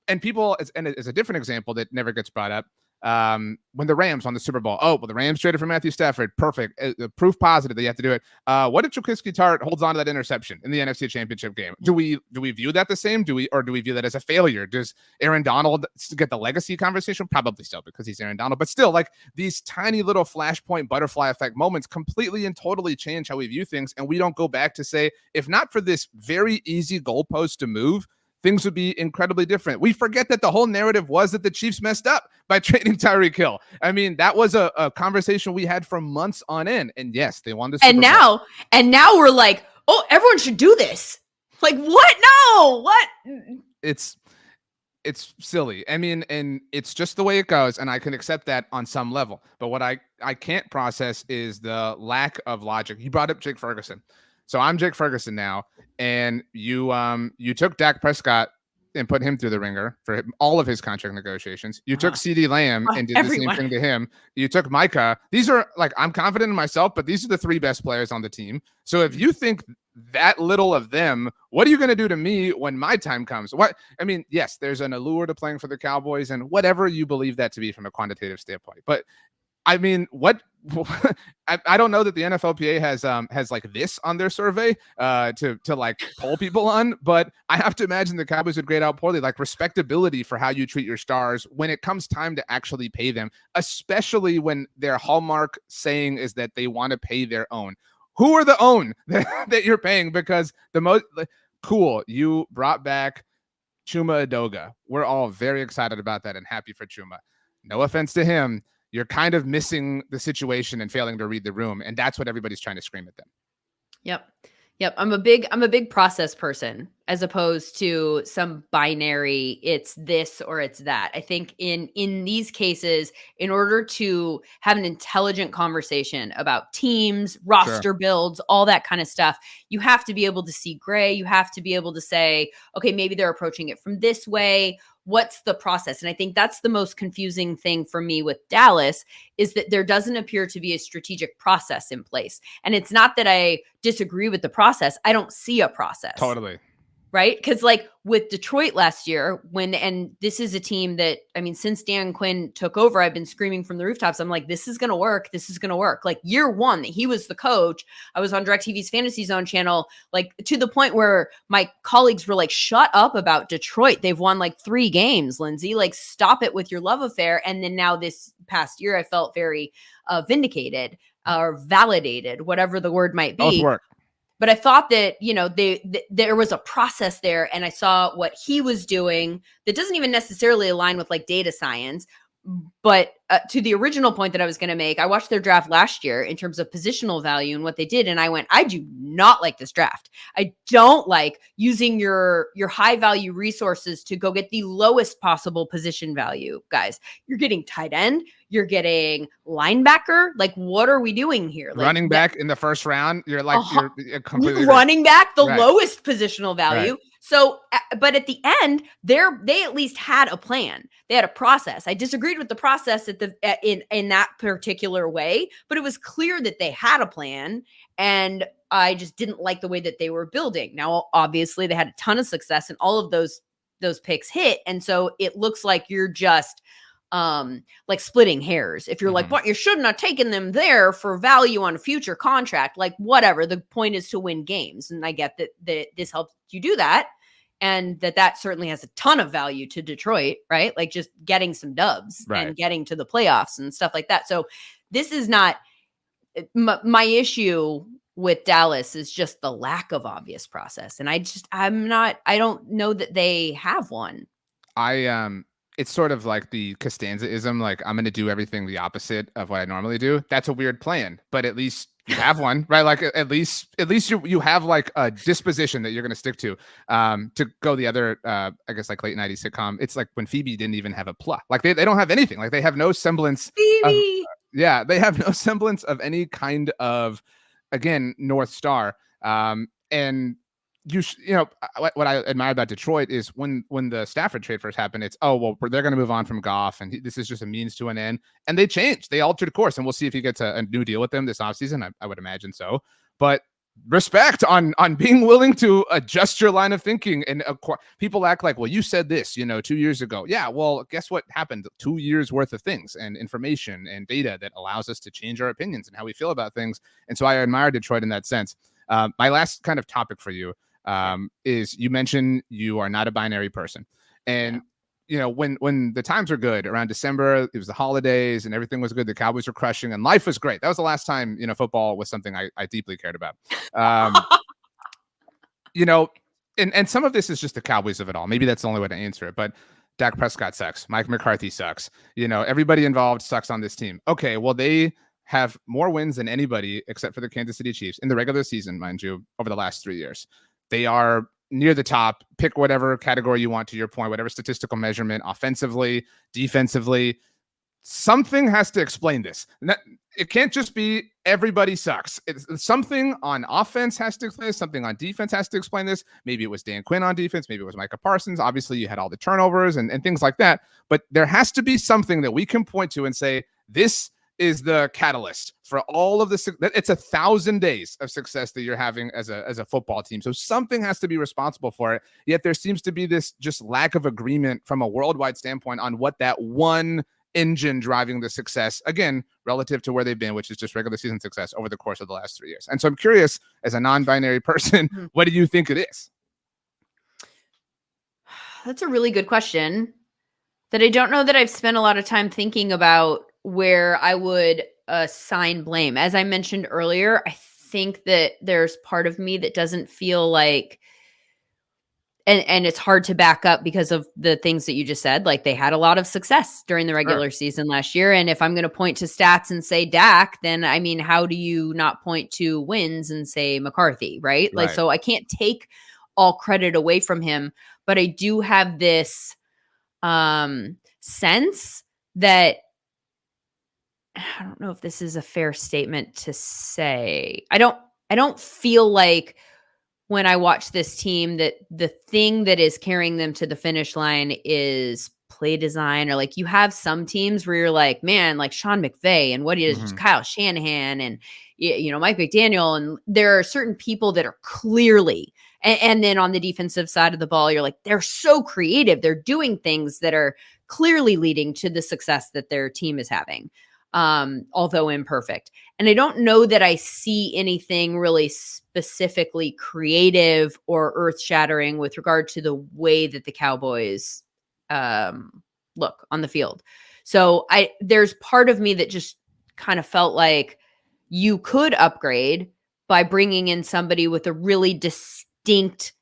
And people, and it's a different example that never gets brought up. when the Rams won the Super Bowl. Oh, well, the Rams traded for Matthew Stafford. Perfect. Proof positive that you have to do it. What if Trubisky Tart holds on to that interception in the NFC Championship game? Do we view that the same? Do we view that as a failure? Does Aaron Donald get the legacy conversation? Probably still, because he's Aaron Donald. But still, like, these tiny little flashpoint butterfly effect moments completely and totally change how we view things. And we don't go back to say, if not for this very easy goalpost to move, things would be incredibly different. We forget that the whole narrative was that the Chiefs messed up by trading Tyreek Hill. I mean, that was a conversation we had for months on end. And yes, they won the Super Bowl. And now we're like, oh, everyone should do this. Like, what? No, what? It's silly. I mean, and it's just the way it goes. And I can accept that on some level. But what I can't process is the lack of logic. You brought up Jake Ferguson. So I'm Jake Ferguson now, and you took Dak Prescott and put him through the ringer for all of his contract negotiations. You took CeeDee Lamb and did the same thing to him. You took Micah. These are, like, I'm confident in myself, but these are the 3 best players on the team. So if you think that little of them, what are you going to do to me when my time comes? I mean, yes, there's an allure to playing for the Cowboys and whatever you believe that to be from a quantitative standpoint, but I mean, what I don't know that the NFLPA has like this on their survey to like poll people on, but I have to imagine the Cowboys would grade out poorly, like respectability for how you treat your stars when it comes time to actually pay them, especially when their hallmark saying is that they want to pay their own. Who are the own that you're paying? Because the most cool, you brought back Chuma Edoga. We're all very excited about that and happy for Chuma. No offense to him. You're kind of missing the situation and failing to read the room. And that's what everybody's trying to scream at them. Yep. I'm a big process person, as opposed to some binary, it's this or it's that. I think in these cases, in order to have an intelligent conversation about teams, roster builds, all that kind of stuff, you have to be able to see gray. You have to be able to say, okay, maybe they're approaching it from this way. What's the process? And I think that's the most confusing thing for me with Dallas, is that there doesn't appear to be a strategic process in place. And it's not that I disagree with the process. I don't see a process. Totally. Right? Because like with Detroit last year, and this is a team that, I mean, since Dan Quinn took over, I've been screaming from the rooftops. I'm like, this is going to work. This is going to work. Like year 1 that he was the coach, I was on DirecTV's Fantasy Zone channel, like to the point where my colleagues were like, shut up about Detroit. They've won like 3 games, Lindsay, like stop it with your love affair. And then now this past year, I felt very vindicated or validated, whatever the word might be. Both work. But I thought that, you know, there was a process there, and I saw what he was doing that doesn't even necessarily align with like data science. But to the original point that I was going to make, I watched their draft last year in terms of positional value and what they did. And I went, I do not like this draft. I don't like using your high value resources to go get the lowest possible position value, guys. You're getting tight end. You're getting linebacker. Like, what are we doing here? Like, running back in the first round. You're like, you're completely running back, the lowest positional value. Right. So, but at the end, they at least had a plan. They had a process. I disagreed with the process in that particular way, but it was clear that they had a plan, and I just didn't like the way that they were building. Now, obviously, they had a ton of success, and all of those picks hit, and so it looks like you're just like splitting hairs. If you're like, what, you shouldn't have taken them there for value on a future contract, like whatever. The point is to win games, and I get that this helps you do that. And that certainly has a ton of value to Detroit, right? Like just getting some dubs and getting to the playoffs and stuff like that. So this is not my issue with Dallas, is just the lack of obvious process. And I don't know that they have one. It's sort of like the Costanza-ism, like I'm going to do everything the opposite of what I normally do. That's a weird plan, but at least you have one, right? Like at least you have like a disposition that you're going to stick to go the other, I guess like late 90s sitcom. It's like when Phoebe didn't even have a plot. Like they don't have anything. Like they have no semblance. Phoebe. They have no semblance of any kind of, again, North Star. And you know, what I admire about Detroit is when the Stafford trade first happened, it's, oh, well, they're going to move on from Goff, and this is just a means to an end. And they changed. They altered course, and we'll see if he gets a new deal with them this offseason. I would imagine so. But respect on being willing to adjust your line of thinking. And people act like, well, you said this, 2 years ago. Yeah, well, guess what happened? 2 years worth of things and information and data that allows us to change our opinions and how we feel about things. And so I admire Detroit in that sense. My last kind of topic for you is, you mentioned you are not a binary person. And when the times were good around December, it was the holidays and everything was good. The Cowboys were crushing and life was great. That was the last time, football was something I deeply cared about. And some of this is just the Cowboys of it all. Maybe that's the only way to answer it. But Dak Prescott sucks. Mike McCarthy sucks. Everybody involved sucks on this team. Okay, well, they have more wins than anybody except for the Kansas City Chiefs in the regular season, mind you, over the last 3 years. They are near the top. Pick whatever category you want, to your point, whatever statistical measurement, offensively, defensively. Something has to explain this. It can't just be everybody sucks. Something on offense has to explain this. Something on defense has to explain this. Maybe it was Dan Quinn on defense. Maybe it was Micah Parsons. Obviously, you had all the turnovers and things like that. But there has to be something that we can point to and say, this is the catalyst for all of this. It's 1,000 days of success that you're having as a football team. So something has to be responsible for it. Yet there seems to be this just lack of agreement from a worldwide standpoint on what that one engine driving the success, again, relative to where they've been, which is just regular season success over the course of the last 3 years. And so I'm curious, as a non-binary person, what do you think it is? That's a really good question that I don't know that I've spent a lot of time thinking about where I would assign blame. As I mentioned earlier, I think that there's part of me that doesn't feel like, and it's hard to back up because of the things that you just said. Like, they had a lot of success during the regular season last year. And if I'm going to point to stats and say Dak, then I mean, how do you not point to wins and say McCarthy, right? Like, so I can't take all credit away from him, but I do have this sense that, I don't know if this is a fair statement to say. I don't feel like when I watch this team that the thing that is carrying them to the finish line is play design, or like, you have some teams where you're like, man, like Sean McVay and what he does, Kyle Shanahan and, Mike McDaniel. And there are certain people that are clearly, and then on the defensive side of the ball, you're like, they're so creative. They're doing things that are clearly leading to the success that their team is having. Although imperfect. And I don't know that I see anything really specifically creative or earth-shattering with regard to the way that the Cowboys look on the field. So there's part of me that just kind of felt like you could upgrade by bringing in somebody with a really distinct,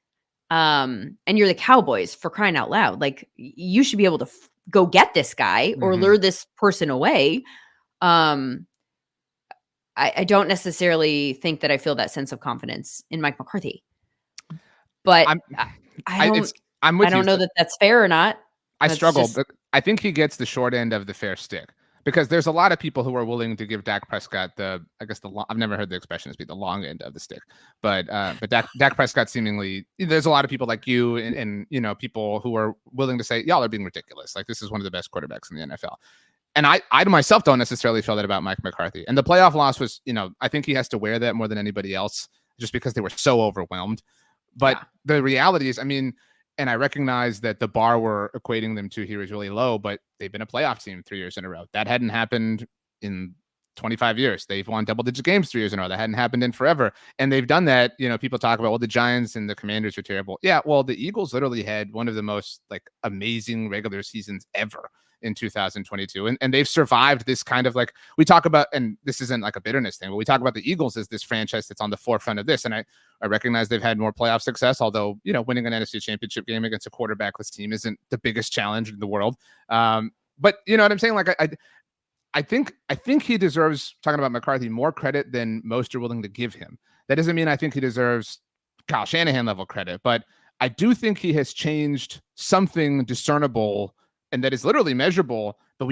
and you're the Cowboys, for crying out loud. Like, you should be able to go get this guy or lure this person away. I don't necessarily think that I feel that sense of confidence in Mike McCarthy, but I don't know that that's fair or not. I struggle, but I think he gets the short end of the fair stick, because there's a lot of people who are willing to give Dak Prescott I've never heard the expression be the long end of the stick, but Dak Prescott seemingly, there's a lot of people like you and people who are willing to say, y'all are being ridiculous. Like, this is one of the best quarterbacks in the NFL. And I myself don't necessarily feel that about Mike McCarthy. And the playoff loss was, I think he has to wear that more than anybody else, just because they were so overwhelmed. But the reality is, and I recognize that the bar we're equating them to here is really low, but they've been a playoff team 3 years in a row. That hadn't happened in 25 years. They've won double-digit games 3 years in a row. That hadn't happened in forever. And they've done that. People talk about, well, the Giants and the Commanders are terrible. Yeah, well, the Eagles literally had one of the most amazing regular seasons ever in 2022. And they've survived this kind of, like, we talk about, and this isn't like a bitterness thing, but we talk about the Eagles as this franchise that's on the forefront of this. And I recognize they've had more playoff success, although, winning an NFC championship game against a quarterbackless team isn't the biggest challenge in the world. But you know what I'm saying? Like, I think he deserves, talking about McCarthy, more credit than most are willing to give him. That doesn't mean I think he deserves Kyle Shanahan level credit, but I do think he has changed something discernible and that is literally measurable, but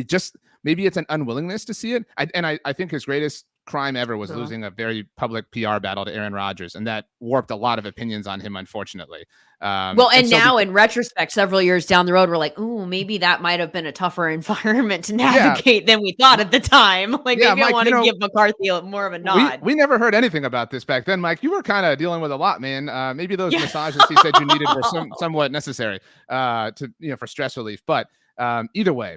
maybe it's an unwillingness to see it. I think his greatest crime ever was losing a very public PR battle to Aaron Rodgers, and that warped a lot of opinions on him, unfortunately. And so now in retrospect, several years down the road, we're like, "Ooh, maybe that might have been a tougher environment to navigate than we thought at the time." Like, maybe Mike, I want to give McCarthy more of a nod. We never heard anything about this back then, Mike. You were kind of dealing with a lot, man. Maybe those massages he said you needed were somewhat necessary to for stress relief. But either way,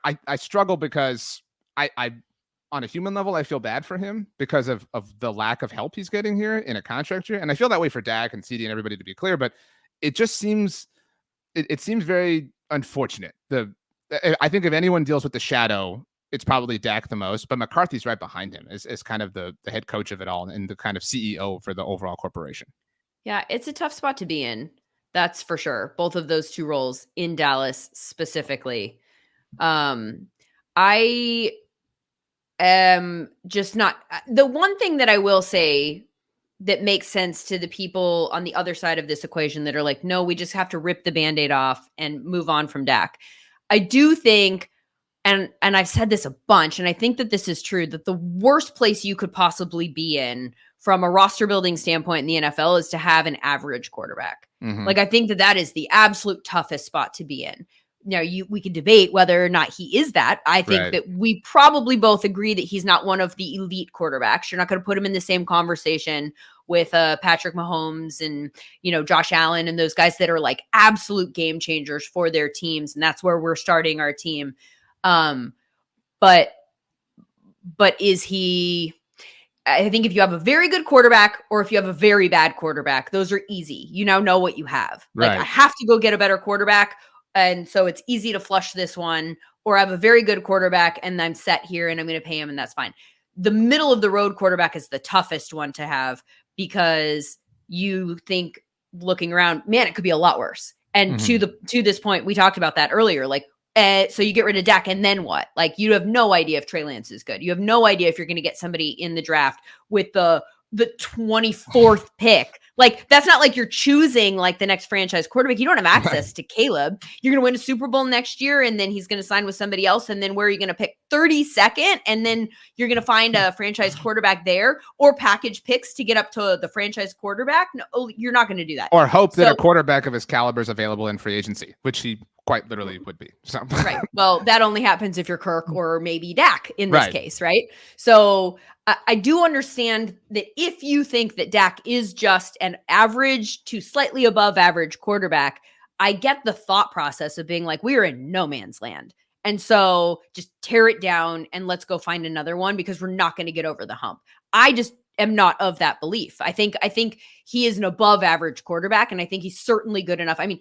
I struggle because I on a human level, I feel bad for him because of the lack of help he's getting here in a contract year. And I feel that way for Dak and CeeDee and everybody, to be clear, but it just seems, it seems very unfortunate. I think if anyone deals with the shadow, it's probably Dak the most, but McCarthy's right behind him as kind of the head coach of it all and the kind of CEO for the overall corporation. Yeah, it's a tough spot to be in. That's for sure. Both of those two roles in Dallas specifically. I just not the one thing that I will say that makes sense to the people on the other side of this equation that are like, no, we just have to rip the Band-Aid off and move on from Dak. I do think, and I've said this a bunch, and I think that this is true, that the worst place you could possibly be in from a roster building standpoint in the NFL is to have an average quarterback. Mm-hmm. Like, I think that is the absolute toughest spot to be in. Now, we could debate whether or not he is that. I think that we probably both agree that he's not one of the elite quarterbacks. You're not going to put him in the same conversation with Patrick Mahomes and, Josh Allen and those guys that are like absolute game changers for their teams. And that's where we're starting our team. But is he... I think if you have a very good quarterback or if you have a very bad quarterback, those are easy. You now know what you have. Right. Like, I have to go get a better quarterback. And so it's easy to flush this one, or I have a very good quarterback and I'm set here and I'm going to pay him and that's fine. The middle of the road quarterback is the toughest one to have because you think looking around, man, it could be a lot worse. And to this point, we talked about that earlier. Like, so you get rid of Dak and then what? Like, you have no idea if Trey Lance is good. You have no idea if you're going to get somebody in the draft with the 24th pick. Like, that's not like you're choosing like the next franchise quarterback. You don't have access to Caleb. You're going to win a Super Bowl next year and then he's going to sign with somebody else. And then where are you going to pick 32nd? And then you're going to find a franchise quarterback there or package picks to get up to the franchise quarterback. No, you're not going to do that. Or hope that a quarterback of his caliber is available in free agency, which he quite literally would be. So. Right. Well, that only happens if you're Kirk or maybe Dak in this case, right? So I do understand that if you think that Dak is just an average to slightly above average quarterback, I get the thought process of being like, we are in no man's land. And so just tear it down and let's go find another one because we're not going to get over the hump. I just am not of that belief. I think he is an above average quarterback and I think he's certainly good enough. I mean,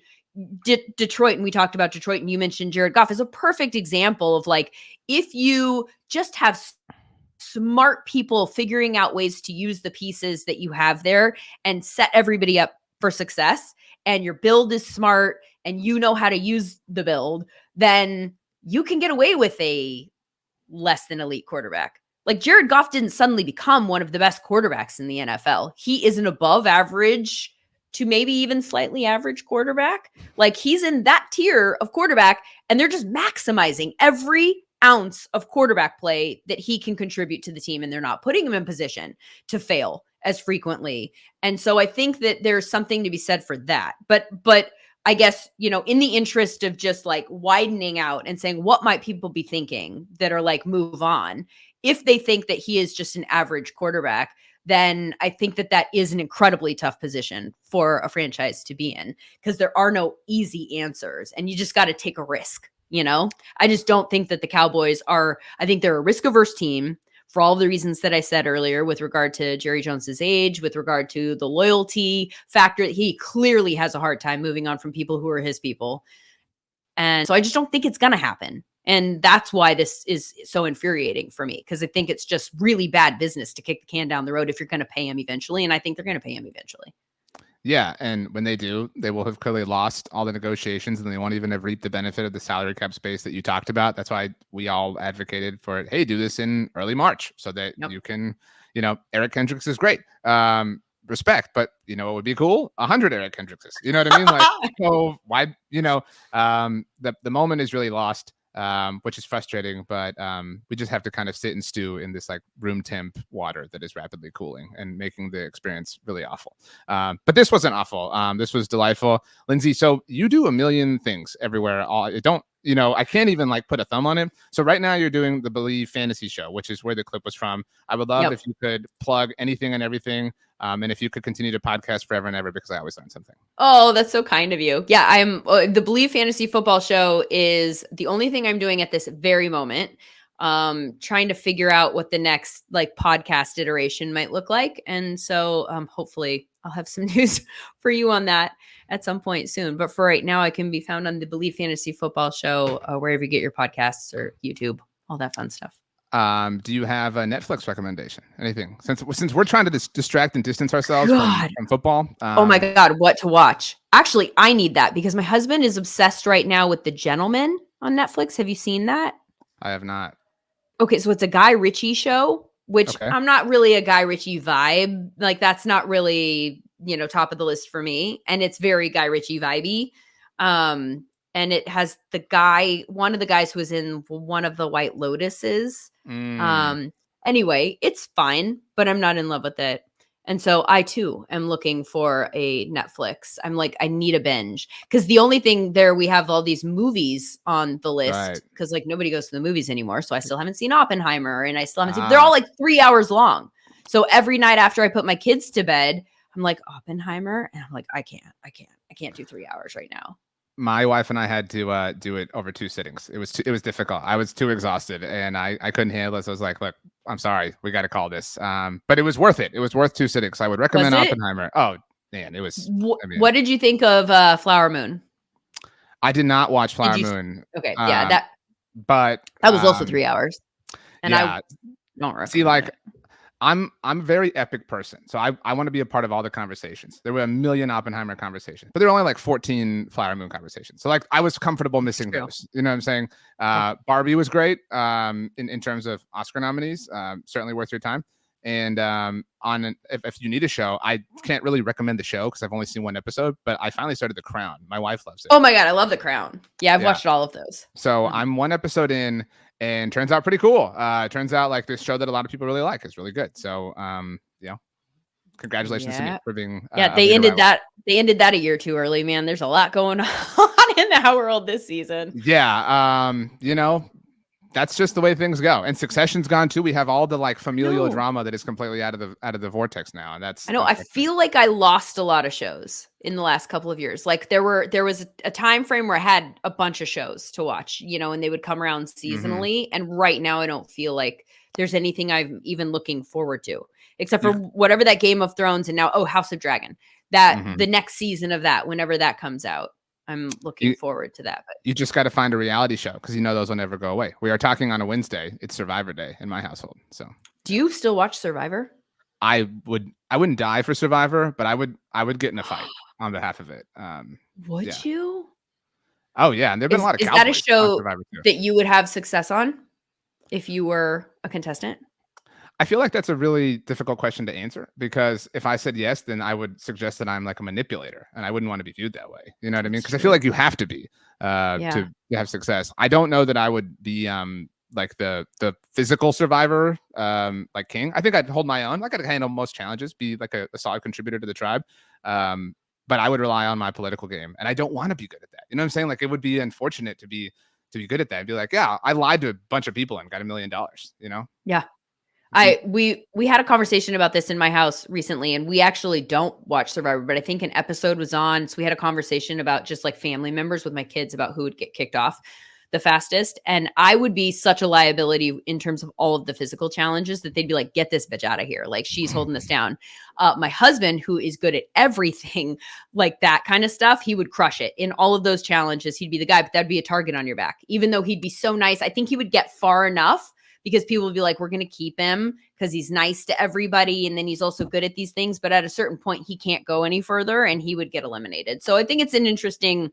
Detroit, and we talked about Detroit and you mentioned Jared Goff, is a perfect example of like, if you just have smart people figuring out ways to use the pieces that you have there and set everybody up for success, and your build is smart and you know how to use the build, then you can get away with a less than elite quarterback. Like, Jared Goff didn't suddenly become one of the best quarterbacks in the NFL. He is an above average to maybe even slightly average quarterback. Like, he's in that tier of quarterback and they're just maximizing every ounce of quarterback play that he can contribute to the team. And they're not putting him in position to fail as frequently. And so I think that there's something to be said for that. But I guess, in the interest of just like widening out and saying, what might people be thinking that are like, move on? If they think that he is just an average quarterback, then I think that is an incredibly tough position for a franchise to be in because there are no easy answers and you just got to take a risk. I just don't think that the Cowboys are, I think they're a risk averse team for all of the reasons that I said earlier with regard to Jerry Jones's age, with regard to the loyalty factor. He clearly has a hard time moving on from people who are his people. And so I just don't think it's going to happen. And that's why this is so infuriating for me, because I think it's just really bad business to kick the can down the road if you're going to pay him eventually. And I think they're going to pay him eventually. Yeah, and when they do, they will have clearly lost all the negotiations and they won't even have reaped the benefit of the salary cap space that you talked about. That's why we all advocated for, hey, do this in early March so that you can, Eric Kendricks is great. Respect, but what would be cool? 100 Eric Kendrickses. You know what I mean? Like, so why, the moment is really lost. which is frustrating, but we just have to kind of sit and stew in this like room temp water that is rapidly cooling and making the experience really awful. But this wasn't awful. This was delightful. Lindsay, so you do a million things everywhere. I can't even like put a thumb on it. So right now you're doing the Believe Fantasy Show, which is where the clip was from. I would love if you could plug anything and everything. And if you could continue to podcast forever and ever, because I always learn something. Oh, that's so kind of you. Yeah, I'm the Believe Fantasy Football Show is the only thing I'm doing at this very moment. Trying to figure out what the next like podcast iteration might look like. And so hopefully I'll have some news for you on that at some point soon. But for right now, I can be found on the Believe Fantasy Football Show, wherever you get your podcasts or YouTube, all that fun stuff. Do you have a Netflix recommendation? Anything? Since we're trying to distract and distance ourselves from football. Oh my God, what to watch? Actually, I need that because my husband is obsessed right now with The Gentleman on Netflix. Have you seen that? I have not. Okay, so it's a Guy Ritchie show, which I'm not really a Guy Ritchie vibe. Like that's not really, top of the list for me. And it's very Guy Ritchie vibey. And it has one of the guys who was in one of the White Lotuses. Anyway, it's fine, but I'm not in love with it. And so I too am looking for a Netflix. I'm like, I need a binge because the only thing there, we have all these movies on the list because like nobody goes to the movies anymore. So I still haven't seen Oppenheimer and I still haven't seen, they're all like 3 hours long. So every night after I put my kids to bed, I'm like Oppenheimer. And I'm like, I can't do 3 hours right now. My wife and I had to do it over 2 sittings. It was difficult. I was too exhausted and I couldn't handle it. So I was like, look, I'm sorry. We got to call this. But it was worth it. It was worth 2 sittings. I would recommend Oppenheimer. Oh, man. It was. What did you think of Flower Moon? I did not watch Flower Moon. Okay. Yeah. But that was also 3 hours. And I don't recommend see, like, it. I'm a very epic person. So I want to be a part of all the conversations. There were a million Oppenheimer conversations, but there were only like 14 Flower Moon conversations. So like I was comfortable missing those. You know what I'm saying? Barbie was great in terms of Oscar nominees. Certainly worth your time. And if you need a show, I can't really recommend the show because I've only seen one episode, but I finally started The Crown. My wife loves it. Oh my God, I love The Crown. Yeah, I've watched all of those. So I'm one episode in. And turns out pretty cool. Turns out like this show that a lot of people really like is really good. So, congratulations to me for being. They ended that. They ended that a year too early, man. There's a lot going on in the world this season. Yeah. That's just the way things go. And Succession's gone too. We have all the like familial drama that is completely out of the vortex now. And that's. I know. I feel like I lost a lot of shows in the last couple of years. Like there was a time frame where I had a bunch of shows to watch, and they would come around seasonally. And right now I don't feel like there's anything I'm even looking forward to, except for whatever that Game of Thrones and now House of Dragon. That the next season of that, whenever that comes out. I'm looking forward to that. But you just got to find a reality show because those will never go away. We are talking on a Wednesday. It's Survivor Day in my household. So, do you still watch Survivor? I wouldn't die for Survivor, but I would get in a fight on behalf of it. Would you? Oh yeah, and there've been a lot of. Is that a show that you would have success on if you were a contestant? I feel like that's a really difficult question to answer because if I said yes, then I would suggest that I'm like a manipulator and I wouldn't want to be viewed that way. You know what I mean? Because I feel like you have to be to have success. I don't know that I would be like the physical survivor like king. I think I'd hold my own. Like I could handle most challenges, be like a solid contributor to the tribe. But I would rely on my political game and I don't want to be good at that. You know what I'm saying? Like it would be unfortunate to be good at that and be like, yeah, I lied to a bunch of people and got $1 million, Yeah. We had a conversation about this in my house recently, and we actually don't watch Survivor, but I think an episode was on. So we had a conversation about just like family members with my kids about who would get kicked off the fastest. And I would be such a liability in terms of all of the physical challenges that they'd be like, get this bitch out of here. Like she's holding this down. My husband, who is good at everything like that kind of stuff, he would crush it in all of those challenges. He'd be the guy, but that'd be a target on your back, even though he'd be so nice. I think he would get far enough because people would be like, we're going to keep him because he's nice to everybody. And then he's also good at these things. But at a certain point, he can't go any further and he would get eliminated. So I think it's an interesting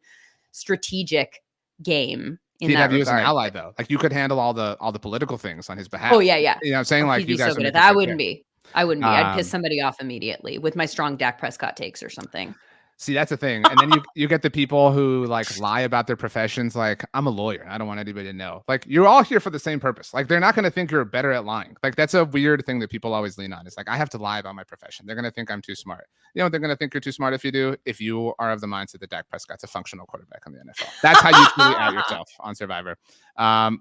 strategic game. He'd have you as an ally, though. Like you could handle all the political things on his behalf. Oh, yeah, yeah. You know what I'm saying? Like you guys so good at that. I wouldn't be. I'd piss somebody off immediately with my strong Dak Prescott takes or something. See, that's the thing. And then you get the people who like lie about their professions. Like, I'm a lawyer. I don't want anybody to know. Like, you're all here for the same purpose. Like, they're not going to think you're better at lying. Like, that's a weird thing that people always lean on. It's like, I have to lie about my profession. They're going to think I'm too smart. You know, they're going to think you're too smart if you are of the mindset that Dak Prescott's a functional quarterback in the NFL. That's how you truly out yourself on Survivor.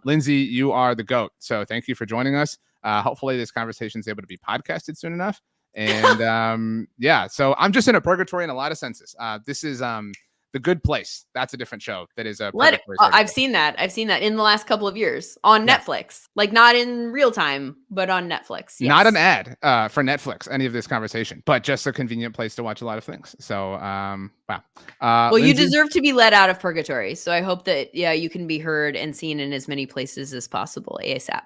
Lindsay, you are the GOAT. So thank you for joining us. Hopefully this conversation is able to be podcasted soon enough. And yeah, so I'm just in a purgatory in a lot of senses. This is The Good Place. That's a different show. That is a I've seen that in the last couple of years on Netflix. Like, not in real time, but on Netflix. Yes. Not an ad for Netflix, any of this conversation, but just a convenient place to watch a lot of things. So wow. Well, Lindsay, you deserve to be let out of purgatory. So I hope that you can be heard and seen in as many places as possible ASAP.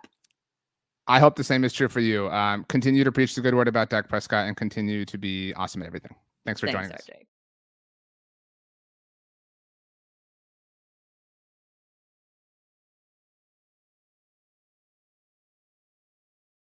I hope the same is true for you. Continue to preach the good word about Dak Prescott and continue to be awesome at everything. Thanks for joining us. RJ.